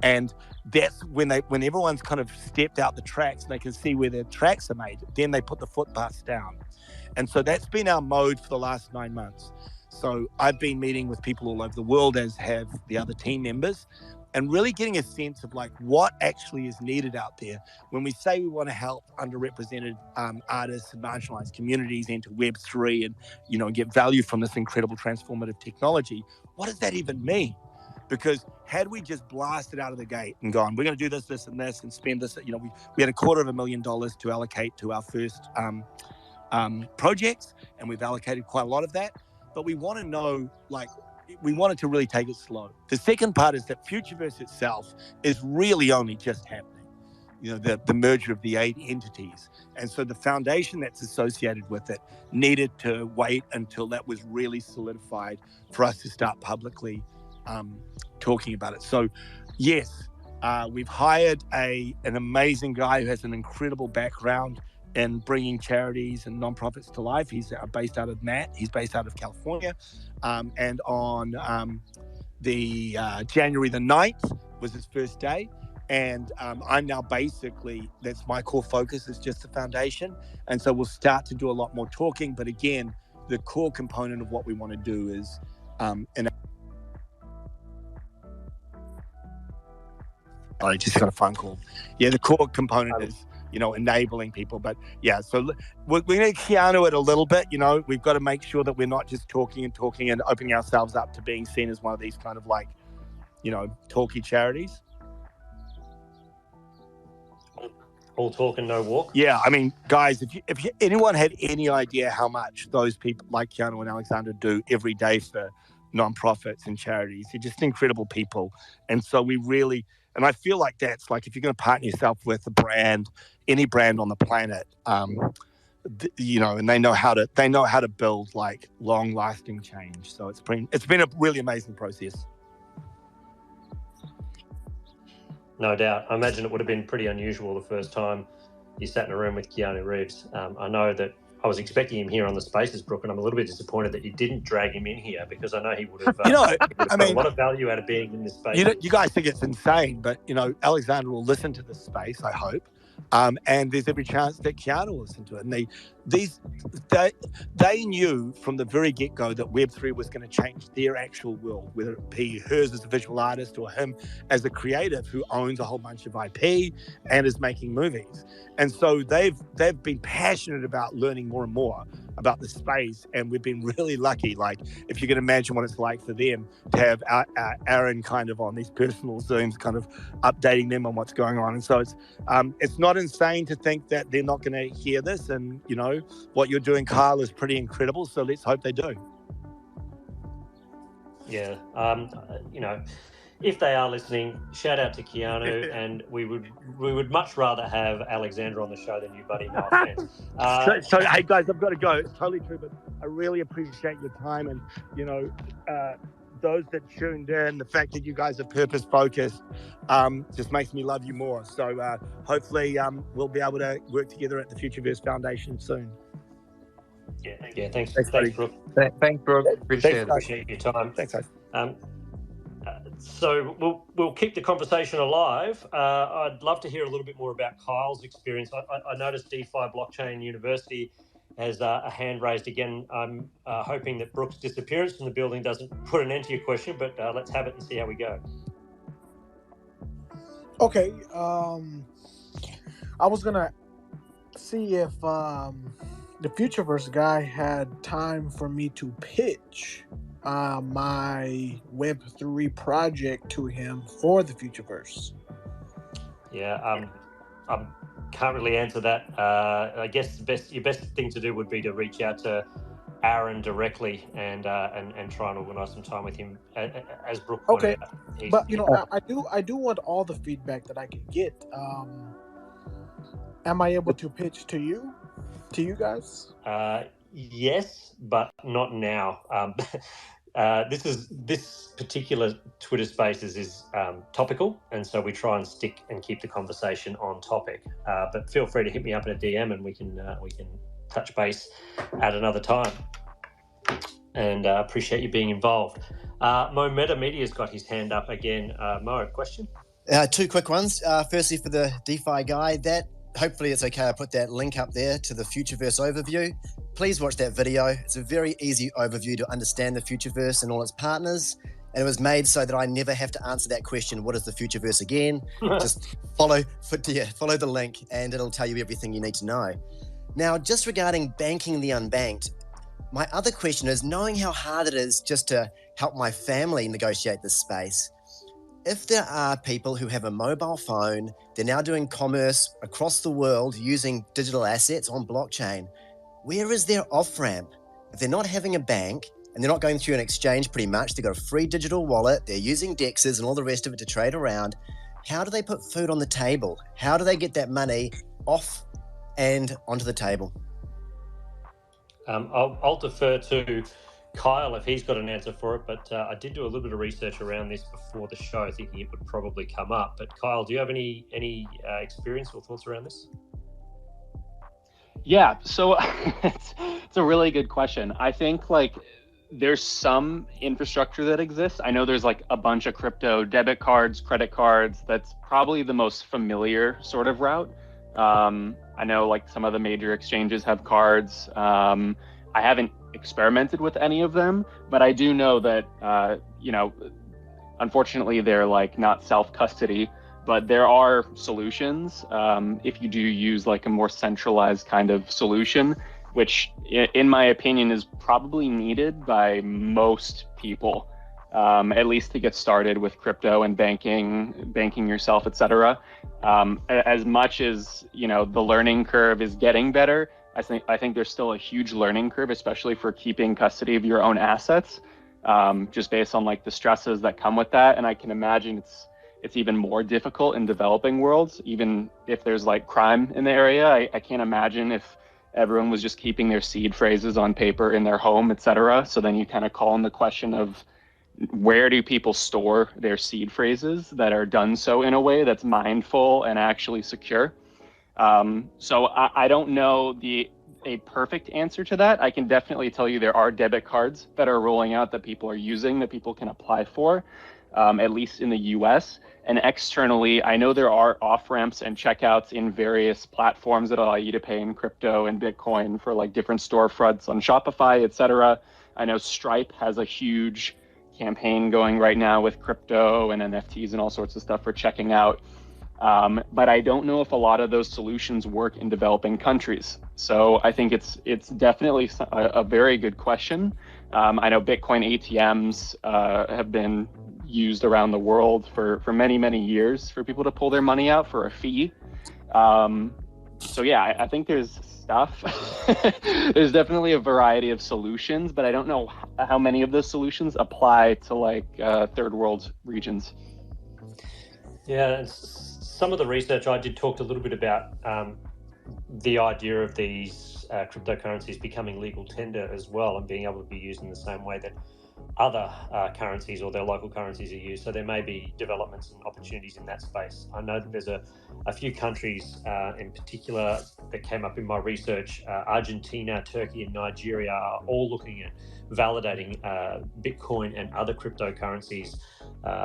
And that's when everyone's kind of stepped out the tracks and they can see where their tracks are made, then they put the footpaths down. And so that's been our mode for the last 9 months. So I've been meeting with people all over the world, as have the other team members, and really getting a sense of like what actually is needed out there when we say we want to help underrepresented artists and marginalized communities into Web3 and, you know, get value from this incredible transformative technology. What does that even mean? Because had we just blasted out of the gate and gone, we're going to do this, this, and this, and spend this, you know, we had $250,000 to allocate to our first projects, and we've allocated quite a lot of that. But we want to know, like, we wanted to really take it slow. The second part is that Futureverse itself is really only just happening. You know, the merger of the 8 entities. And so the foundation that's associated with it needed to wait until that was really solidified for us to start publicly talking about it. So yes, we've hired an amazing guy who has an incredible background in bringing charities and nonprofits to life. He's based out of He's based out of California. And on the January the 9th was his first day. And I'm now basically, that's my core focus, is just the foundation. And so we'll start to do a lot more talking. But again, the core component of what we want to do is I just got a phone call. Yeah, the core component is, you know, enabling people. But yeah, so we're going to Keanu it a little bit. You know, we've got to make sure that we're not just talking and opening ourselves up to being seen as one of these kind of like, you know, talky charities. All talk and no walk. Yeah, I mean, guys, if anyone had any idea how much those people like Keanu and Alexandra do every day for nonprofits and charities, they're just incredible people. And so we really, and I feel like that's like, if you're going to partner yourself with a brand, any brand on the planet, you know, and they know how to build like long-lasting change. So it's been a really amazing process. No doubt. I imagine it would have been pretty unusual the first time you sat in a room with Keanu Reeves. I know that I was expecting him here on the Spaces, Brooke, and I'm a little bit disappointed that you didn't drag him in here, because I know he would have, got a lot of value out of being in this space. You guys think it's insane, but, you know, Alexandra will listen to this space, I hope. And there's every chance that Keanu will listen to it. And they knew from the very get-go that Web3 was going to change their actual world, whether it be hers as a visual artist or him as a creative who owns a whole bunch of IP and is making movies. And so they've been passionate about learning more and more about the space, and we've been really lucky. Like, if you can imagine what it's like for them to have Aaron kind of on these personal Zooms, kind of updating them on what's going on. And so it's not insane to think that they're not going to hear this. And, you know, what you're doing, Kyle, is pretty incredible. So let's hope they do. Yeah. You know, if they are listening, shout out to Keanu, and we would much rather have Alexandra on the show than you, buddy. No offense. So hey guys, I've got to go. It's totally true, but I really appreciate your time, and, you know, those that tuned in, the fact that you guys are purpose focused, just makes me love you more. So hopefully we'll be able to work together at the Futureverse Foundation soon. Yeah. Thanks, Brooke. Thanks, Brooke. Appreciate your time. Thanks, guys. So we'll keep the conversation alive. I'd love to hear a little bit more about Kyle's experience. I noticed DeFi Blockchain University has a hand raised again. I'm hoping that Brooke's disappearance from the building doesn't put an end to your question, but let's have it and see how we go. Okay. I was gonna see if the Futureverse guy had time for me to pitch my Web3 project to him for the Futureverse. Yeah, I can't really answer that. I guess your best thing to do would be to reach out to Aaron directly and try and organise some time with him. As Brooke pointed out. But you know, I do want all the feedback that I can get. Am I able to pitch to you guys? Yes, but not now. This particular Twitter Spaces is topical, and so we try and stick and keep the conversation on topic. But feel free to hit me up in a DM, and we can touch base at another time. And appreciate you being involved. Mo Meta Media's got his hand up again. Mo, question? Two quick ones. Firstly, for the DeFi guy, hopefully it's okay. I put that link up there to the Futureverse overview. Please watch that video. It's a very easy overview to understand the Futureverse and all its partners. And it was made so that I never have to answer that question, what is the Futureverse again? Just follow the link and it'll tell you everything you need to know. Now, just regarding banking the unbanked, my other question is, knowing how hard it is just to help my family negotiate this space, if there are people who have a mobile phone, they're now doing commerce across the world using digital assets on blockchain, where is their off-ramp? If they're not having a bank and they're not going through an exchange pretty much, they've got a free digital wallet, they're using DEXs and all the rest of it to trade around, how do they put food on the table? How do they get that money off and onto the table? I'll defer to Kyle if he's got an answer for it, but I did do a little bit of research around this before the show, thinking it would probably come up. But Kyle, do you have any experience or thoughts around this? Yeah, so it's a really good question. I think like there's some infrastructure that exists. I know there's like a bunch of crypto debit cards, credit cards. That's probably the most familiar sort of route. I know like some of the major exchanges have cards. I haven't experimented with any of them, but I do know that, unfortunately they're like not self-custody, but there are solutions if you do use like a more centralized kind of solution, which in my opinion is probably needed by most people. at least to get started with crypto and banking yourself, etc. As much as, you know, the learning curve is getting better, I think there's still a huge learning curve, especially for keeping custody of your own assets, just based on like the stresses that come with that. And I can imagine it's even more difficult in developing worlds, even if there's like crime in the area. I can't imagine if everyone was just keeping their seed phrases on paper in their home, etc. So then you kind of call in the question of, where do people store their seed phrases that are done so in a way that's mindful and actually secure? So I don't know a perfect answer to that. I can definitely tell you there are debit cards that are rolling out that people are using, that people can apply for, at least in the US. And externally, I know there are off-ramps and checkouts in various platforms that allow you to pay in crypto and Bitcoin for like different storefronts on Shopify, etc. I know Stripe has a huge campaign going right now with crypto and NFTs and all sorts of stuff for checking out. But I don't know if a lot of those solutions work in developing countries. So I think it's definitely a very good question. I know Bitcoin ATMs have been used around the world for many, many years for people to pull their money out for a fee. So yeah, I think there's stuff. There's definitely a variety of solutions, but I don't know how many of those solutions apply to like third world regions. Yeah, some of the research I did talked a little bit about the idea of these cryptocurrencies becoming legal tender as well, and being able to be used in the same way that other currencies or their local currencies are used. So there may be developments and opportunities in that space. I know that there's a few countries in particular that came up in my research. Argentina, Turkey and Nigeria are all looking at validating Bitcoin and other cryptocurrencies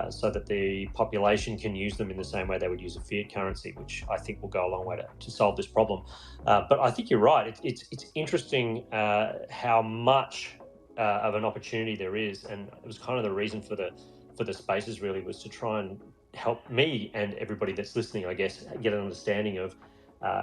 so that the population can use them in the same way they would use a fiat currency, which I think will go a long way to solve this problem. But I think you're right. It's interesting how much of an opportunity there is, and it was kind of the reason for the spaces really, was to try and help me and everybody that's listening, I guess, get an understanding of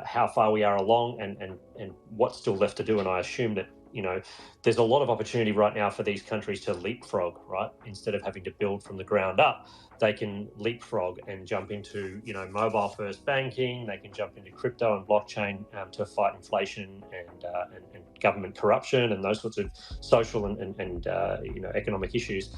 how far we are along and what's still left to do. And I assume that, you know, there's a lot of opportunity right now for these countries to leapfrog, right? Instead of having to build from the ground up, they can leapfrog and jump into, you know, mobile first banking. They can jump into crypto and blockchain to fight inflation and government corruption and those sorts of social and you know, economic issues.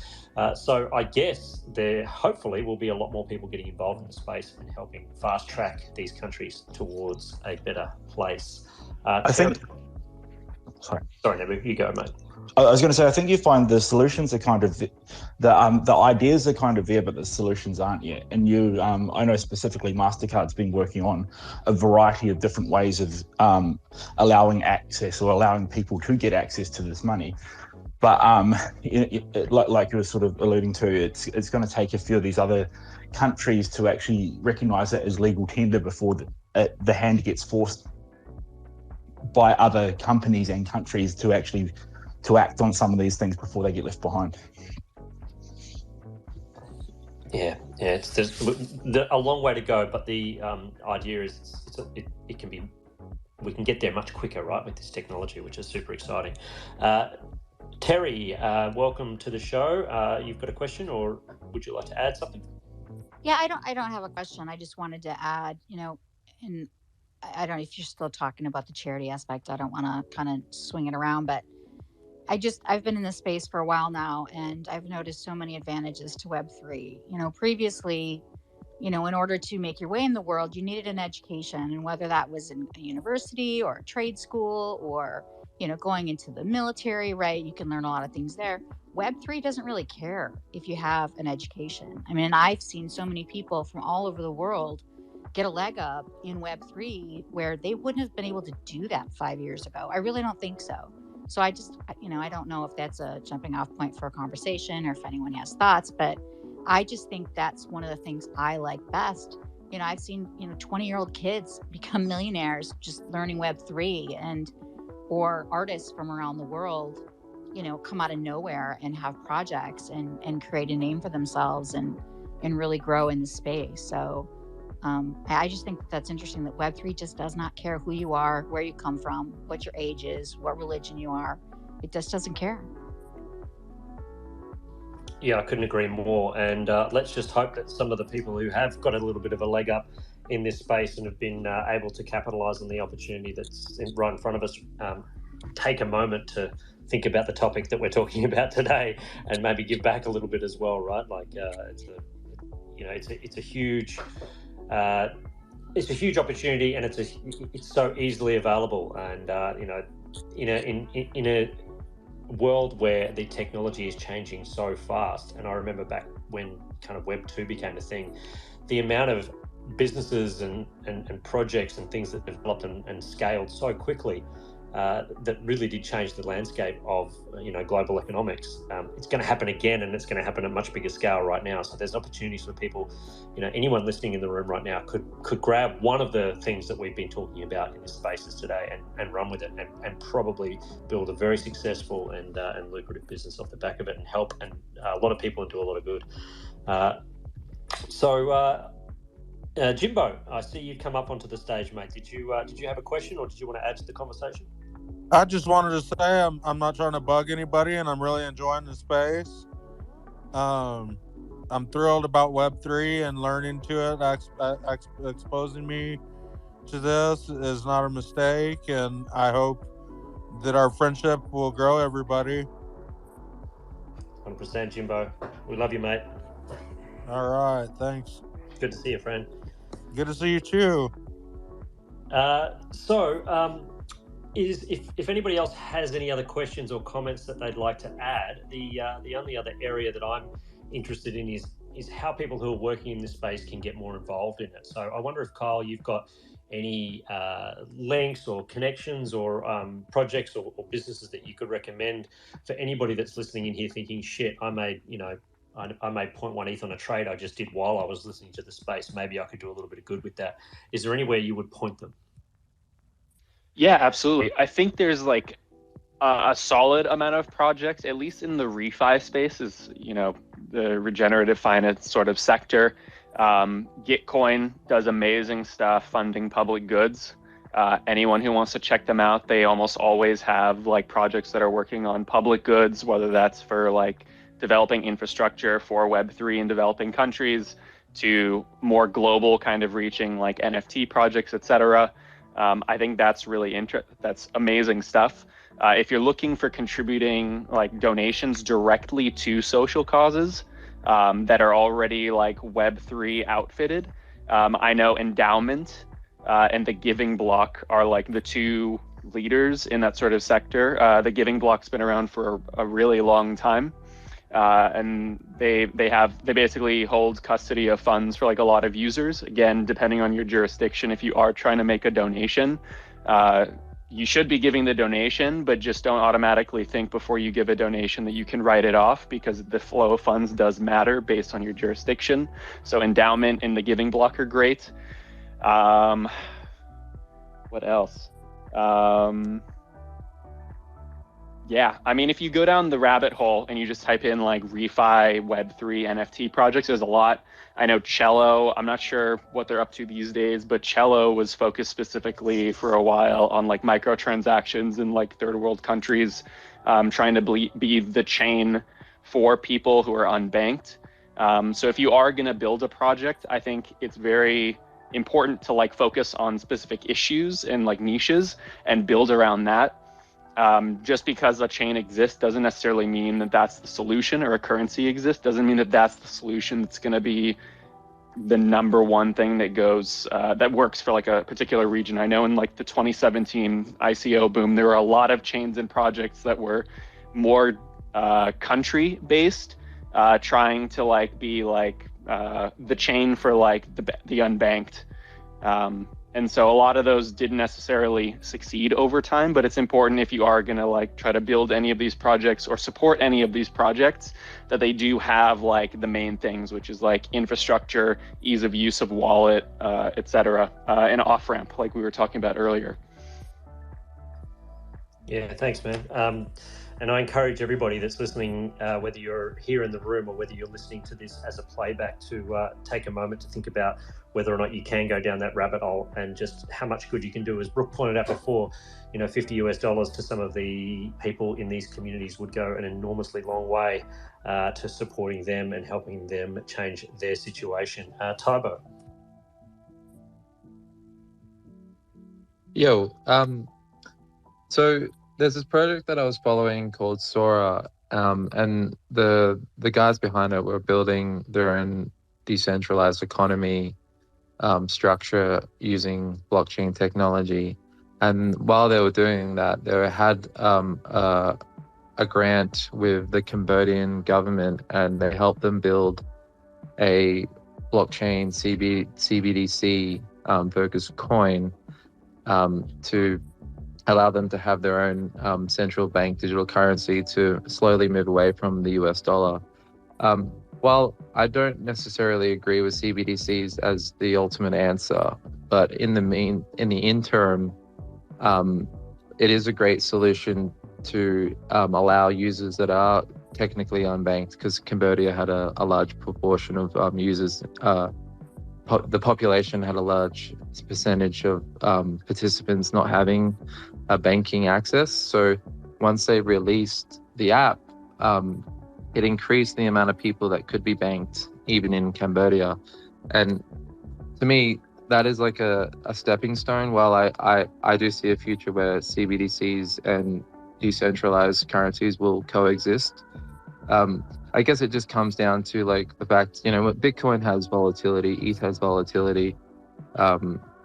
So I guess there hopefully will be a lot more people getting involved in the space and helping fast track these countries towards a better place. I think. Sorry, Nebu, you go, mate. I was going to say, I think you find the solutions are kind of the ideas are kind of there, but the solutions aren't yet. And I know specifically MasterCard's been working on a variety of different ways of allowing access or allowing people to get access to this money. But like you were sort of alluding to, it's going to take a few of these other countries to actually recognise it as legal tender before the hand gets forced by other companies and countries to act on some of these things before they get left behind. Yeah, there's a long way to go, but the idea is it can be, we can get there much quicker, right, with this technology, which is super exciting. Terry, welcome to the show. You've got a question, or would you like to add something? Yeah, I don't have a question. I just wanted to add, you know, and I don't know if you're still talking about the charity aspect. I don't want to kind of swing it around, but I've been in this space for a while now, and I've noticed so many advantages to Web3. You know, previously, you know, in order to make your way in the world, you needed an education, and whether that was in a university or a trade school or, you know, going into the military, right? You can learn a lot of things there. Web3 doesn't really care if you have an education. I mean, I've seen so many people from all over the world get a leg up in Web3 where they wouldn't have been able to do that 5 years ago. I really don't think so. So I just, you know, I don't know if that's a jumping off point for a conversation or if anyone has thoughts, but I just think that's one of the things I like best. You know, I've seen, you know, 20-year-old kids become millionaires just learning Web3, or artists from around the world, you know, come out of nowhere and have projects and create a name for themselves and really grow in the space. So I just think that's interesting that Web3 just does not care who you are, where you come from, what your age is, what religion you are. It just doesn't care. Yeah, I couldn't agree more. And let's just hope that some of the people who have got a little bit of a leg up in this space and have been able to capitalize on the opportunity that's right in front of us take a moment to think about the topic that we're talking about today and maybe give back a little bit as well, right? Like it's a huge opportunity, and it's so easily available, and in a world where the technology is changing so fast. And I remember back when kind of Web 2 became a thing, the amount of businesses and projects and things that developed and scaled so quickly that really did change the landscape of global economics. It's going to happen again, and it's going to happen at a much bigger scale right now. So there's opportunities for people. Anyone listening in the room right now could grab one of the things that we've been talking about in this spaces today and run with it, and probably build a very successful and lucrative business off the back of it, and help a lot of people and do a lot of good. Jimbo, I see you come up onto the stage, mate. Did you have a question, or did you want to add to the conversation? I just wanted to say I'm not trying to bug anybody, and I'm really enjoying the space. I'm thrilled about Web3 and learning to it. Exposing me to this is not a mistake, and I hope that our friendship will grow, everybody. 100%, Jimbo. We love you, mate. All right, thanks. Good to see you, friend. Good to see you too. If anybody else has any other questions or comments that they'd like to add, the only other area that I'm interested in is how people who are working in this space can get more involved in it. So I wonder if, Kyle, you've got any links or connections or projects or businesses that you could recommend for anybody that's listening in here thinking, shit, I made 0.1 ETH on a trade I just did while I was listening to the space. Maybe I could do a little bit of good with that. Is there anywhere you would point them? Yeah, absolutely. I think there's like a solid amount of projects, at least in the refi space, is, the regenerative finance sort of sector. Gitcoin does amazing stuff funding public goods. Anyone who wants to check them out, they almost always have like projects that are working on public goods, whether that's for like developing infrastructure for Web3 in developing countries to more global kind of reaching like NFT projects, etc. I think that's really that's amazing stuff. If you're looking for contributing like donations directly to social causes that are already like Web3 outfitted, I know Endowment and the Giving Block are like the two leaders in that sort of sector. The Giving Block's been around for a really long time. And they basically hold custody of funds for like a lot of users. Again, depending on your jurisdiction, if you are trying to make a donation, you should be giving the donation, but just don't automatically think before you give a donation that you can write it off, because the flow of funds does matter based on your jurisdiction. So Endowment and the Giving Block are great. What else? Yeah, I mean, if you go down the rabbit hole and you just type in like refi Web3 NFT projects, there's a lot. I know Cello, I'm not sure what they're up to these days, but Cello was focused specifically for a while on like microtransactions in like third world countries, trying to be the chain for people who are unbanked. So if you are going to build a project, I think it's very important to like focus on specific issues and like niches and build around that. Just because a chain exists doesn't necessarily mean that that's the solution, or a currency exists doesn't mean that that's the solution that's going to be the number one thing that goes that works for like a particular region. I know in like the 2017 ICO boom, there were a lot of chains and projects that were more country based, trying to like be like the chain for like the unbanked. And so a lot of those didn't necessarily succeed over time, but it's important, if you are going to like try to build any of these projects or support any of these projects, that they do have like the main things, which is like infrastructure, ease of use of wallet, etc., and off-ramp, like we were talking about earlier. Yeah, thanks, man. And I encourage everybody that's listening, whether you're here in the room or whether you're listening to this as a playback, to take a moment to think about whether or not you can go down that rabbit hole and just how much good you can do. As Brooke pointed out before, $50 to some of the people in these communities would go an enormously long way to supporting them and helping them change their situation. Tybo. Yo, so there's this project that I was following called Sora, and the guys behind it were building their own decentralized economy structure using blockchain technology. And while they were doing that, they had a grant with the Cambodian government, and they helped them build a blockchain CBDC focused coin to allow them to have their own central bank digital currency to slowly move away from the US dollar. While I don't necessarily agree with CBDCs as the ultimate answer, but in the interim, it is a great solution to allow users that are technically unbanked, because Cambodia had a large proportion of users. The population had a large percentage of participants not having banking access. So once they released the app, it increased the amount of people that could be banked, even in Cambodia. And to me, that is like a stepping stone. While I do see a future where CBDCs and decentralized currencies will coexist, I guess it just comes down to like the fact, Bitcoin has volatility, ETH has volatility. A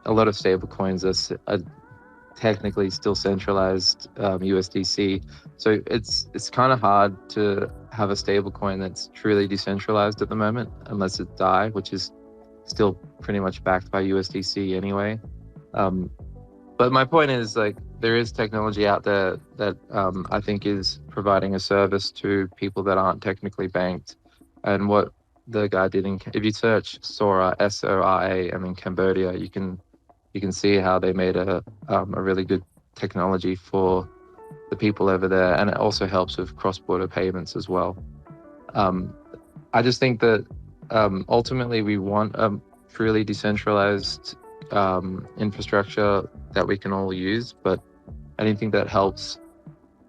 lot of stable coins are technically still centralized USDC. So it's kind of hard to have a stable coin that's truly decentralized at the moment, unless it DAI, which is still pretty much backed by USDC anyway. But my point is, like, there is technology out there that I think is providing a service to people that aren't technically banked. And what the guy did if you search Sora, SORA, and in Cambodia, you can see how they made a really good technology for the people over there, and it also helps with cross-border payments as well. I just think that ultimately we want a truly decentralized infrastructure that we can all use, but anything that helps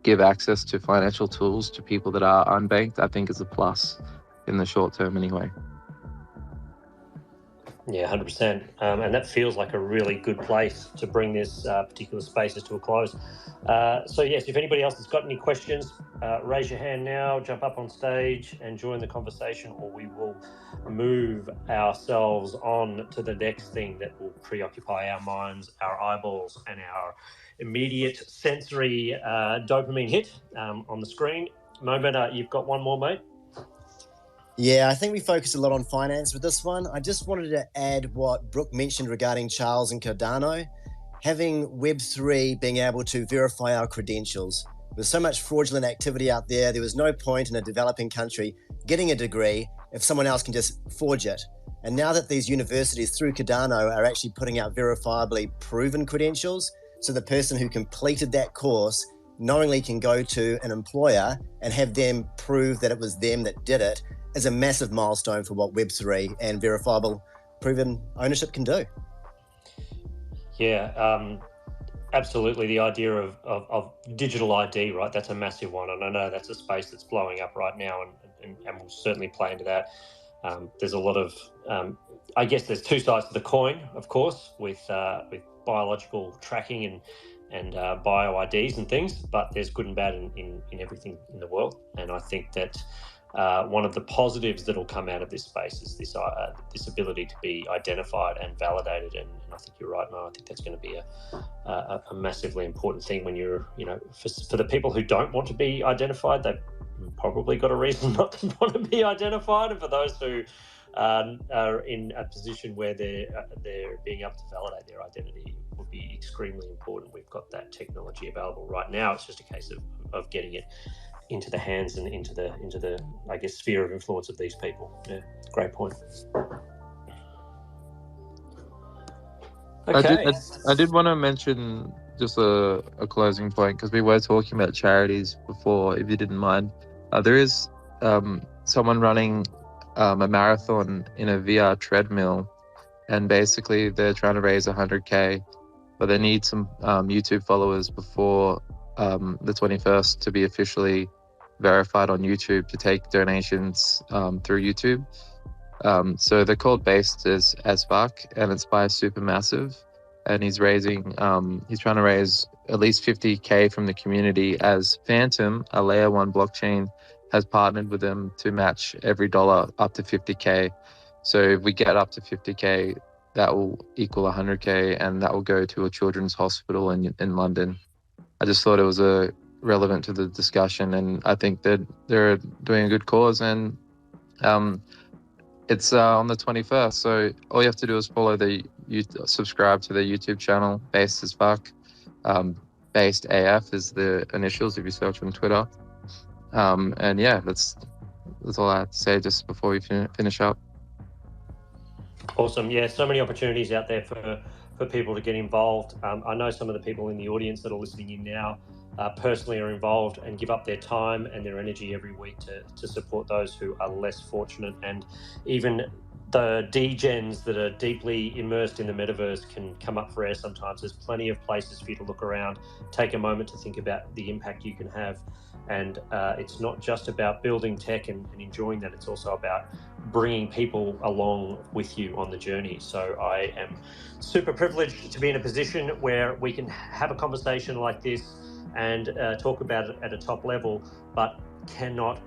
give access to financial tools to people that are unbanked, I think is a plus in the short term anyway. Yeah, 100%. And that feels like a really good place to bring this particular spaces to a close. So yes, if anybody else has got any questions, raise your hand now, jump up on stage and join the conversation, or we will move ourselves on to the next thing that will preoccupy our minds, our eyeballs, and our immediate sensory dopamine hit on the screen. Moment, you've got one more, mate? Yeah, I think we focused a lot on finance with this one. I just wanted to add what Brooke mentioned regarding Charles and Cardano. Having Web3 being able to verify our credentials. With so much fraudulent activity out there, there was no point in a developing country getting a degree if someone else can just forge it. And now that these universities through Cardano are actually putting out verifiably proven credentials, so the person who completed that course knowingly can go to an employer and have them prove that it was them that did it, is a massive milestone for what Web3 and verifiable proven ownership can do. Yeah, absolutely. The idea of digital ID, right? That's a massive one. And I know that's a space that's blowing up right now, and we'll certainly play into that. There's a lot of, I guess there's two sides to the coin, of course, with biological tracking and bio IDs and things, but there's good and bad in everything in the world. And I think that one of the positives that'll come out of this space is this ability to be identified and validated. And I think you're right, Mo. I think that's going to be a massively important thing when you're, for the people who don't want to be identified, they've probably got a reason not to want to be identified. And for those who are in a position where they're being able to validate their identity would be extremely important. We've got that technology available right now. It's just a case of getting it into the hands and into the I guess sphere of influence of these people. Yeah, great point. Okay. I did want to mention just a closing point, because we were talking about charities before, if you didn't mind. There is someone running a marathon in a VR treadmill, and basically they're trying to raise 100K, but they need some YouTube followers before the 21st to be officially verified on YouTube to take donations through YouTube. So they're called Based as Fuck, and it's by Supermassive, and he's trying to raise at least 50K from the community, as Phantom, a layer 1 blockchain, has partnered with them to match every dollar up to 50K. So if we get up to 50K, that will equal 100K, and that will go to a children's hospital in London. I just thought it was relevant to the discussion, and I think that they're doing a good cause, and it's on the 21st. So all you have to do is subscribe to the YouTube channel, Based as Fuck. Based AF is the initials if you search on Twitter. And yeah, that's all I have to say just before we finish up. Awesome. Yeah, so many opportunities out there for people to get involved. I know some of the people in the audience that are listening in now personally are involved and give up their time and their energy every week to support those who are less fortunate. And even the degens that are deeply immersed in the metaverse can come up for air sometimes. There's plenty of places for you to look around, take a moment to think about the impact you can have. And it's not just about building tech and enjoying that, it's also about bringing people along with you on the journey. So I am super privileged to be in a position where we can have a conversation like this and talk about it at a top level, but cannot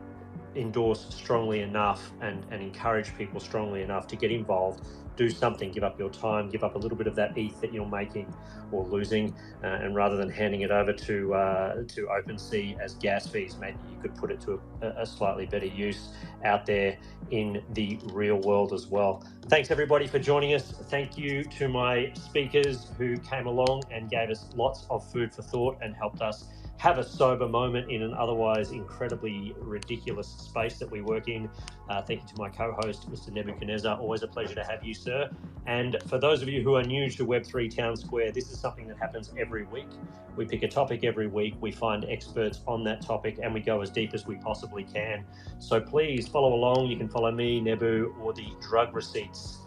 endorse strongly enough and encourage people strongly enough to get involved, do something, give up your time, give up a little bit of that ETH that you're making or losing, and rather than handing it over to OpenSea as gas fees, maybe you could put it to a slightly better use out there in the real world as well. Thanks everybody for joining us. Thank you to my speakers who came along and gave us lots of food for thought and helped us have a sober moment in an otherwise incredibly ridiculous space that we work in. Thank you to my co-host, Mr. Nebuchadnezzar. Always a pleasure to have you, sir. And for those of you who are new to Web3 Town Square, this is something that happens every week. We pick a topic every week, we find experts on that topic, and we go as deep as we possibly can. So please follow along. You can follow me, Nebu, or the Drug Receipts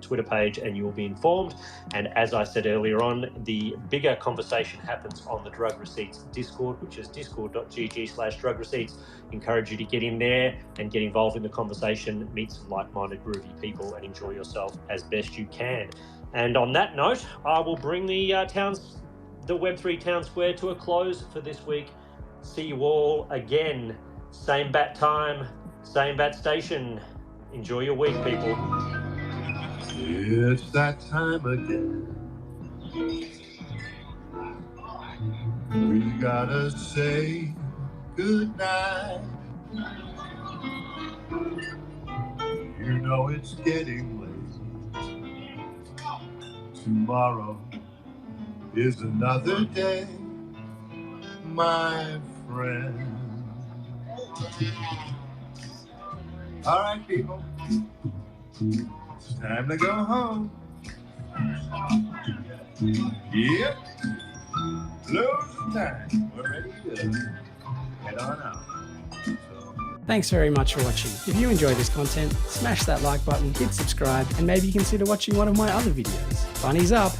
Twitter page, and you will be informed. And as I said earlier on, the bigger conversation happens on the Drug Receipts Discord, which is discord.gg/drug receipts. Encourage you to get in there and get involved in the conversation, meet some like-minded groovy people, and enjoy yourself as best you can. And on that note, I will bring the Web3 Town Square to a close for this week. See you all again, same bat time, same bat station. Enjoy your week, people. It's that time again. We gotta say goodnight. You know it's getting late. Tomorrow is another day, my friend. All right, people. It's time to go home. Yep. Close time. We're ready to head on out. Thanks very much for watching. If you enjoy this content, smash that like button, hit subscribe, and maybe consider watching one of my other videos. Bunnies up!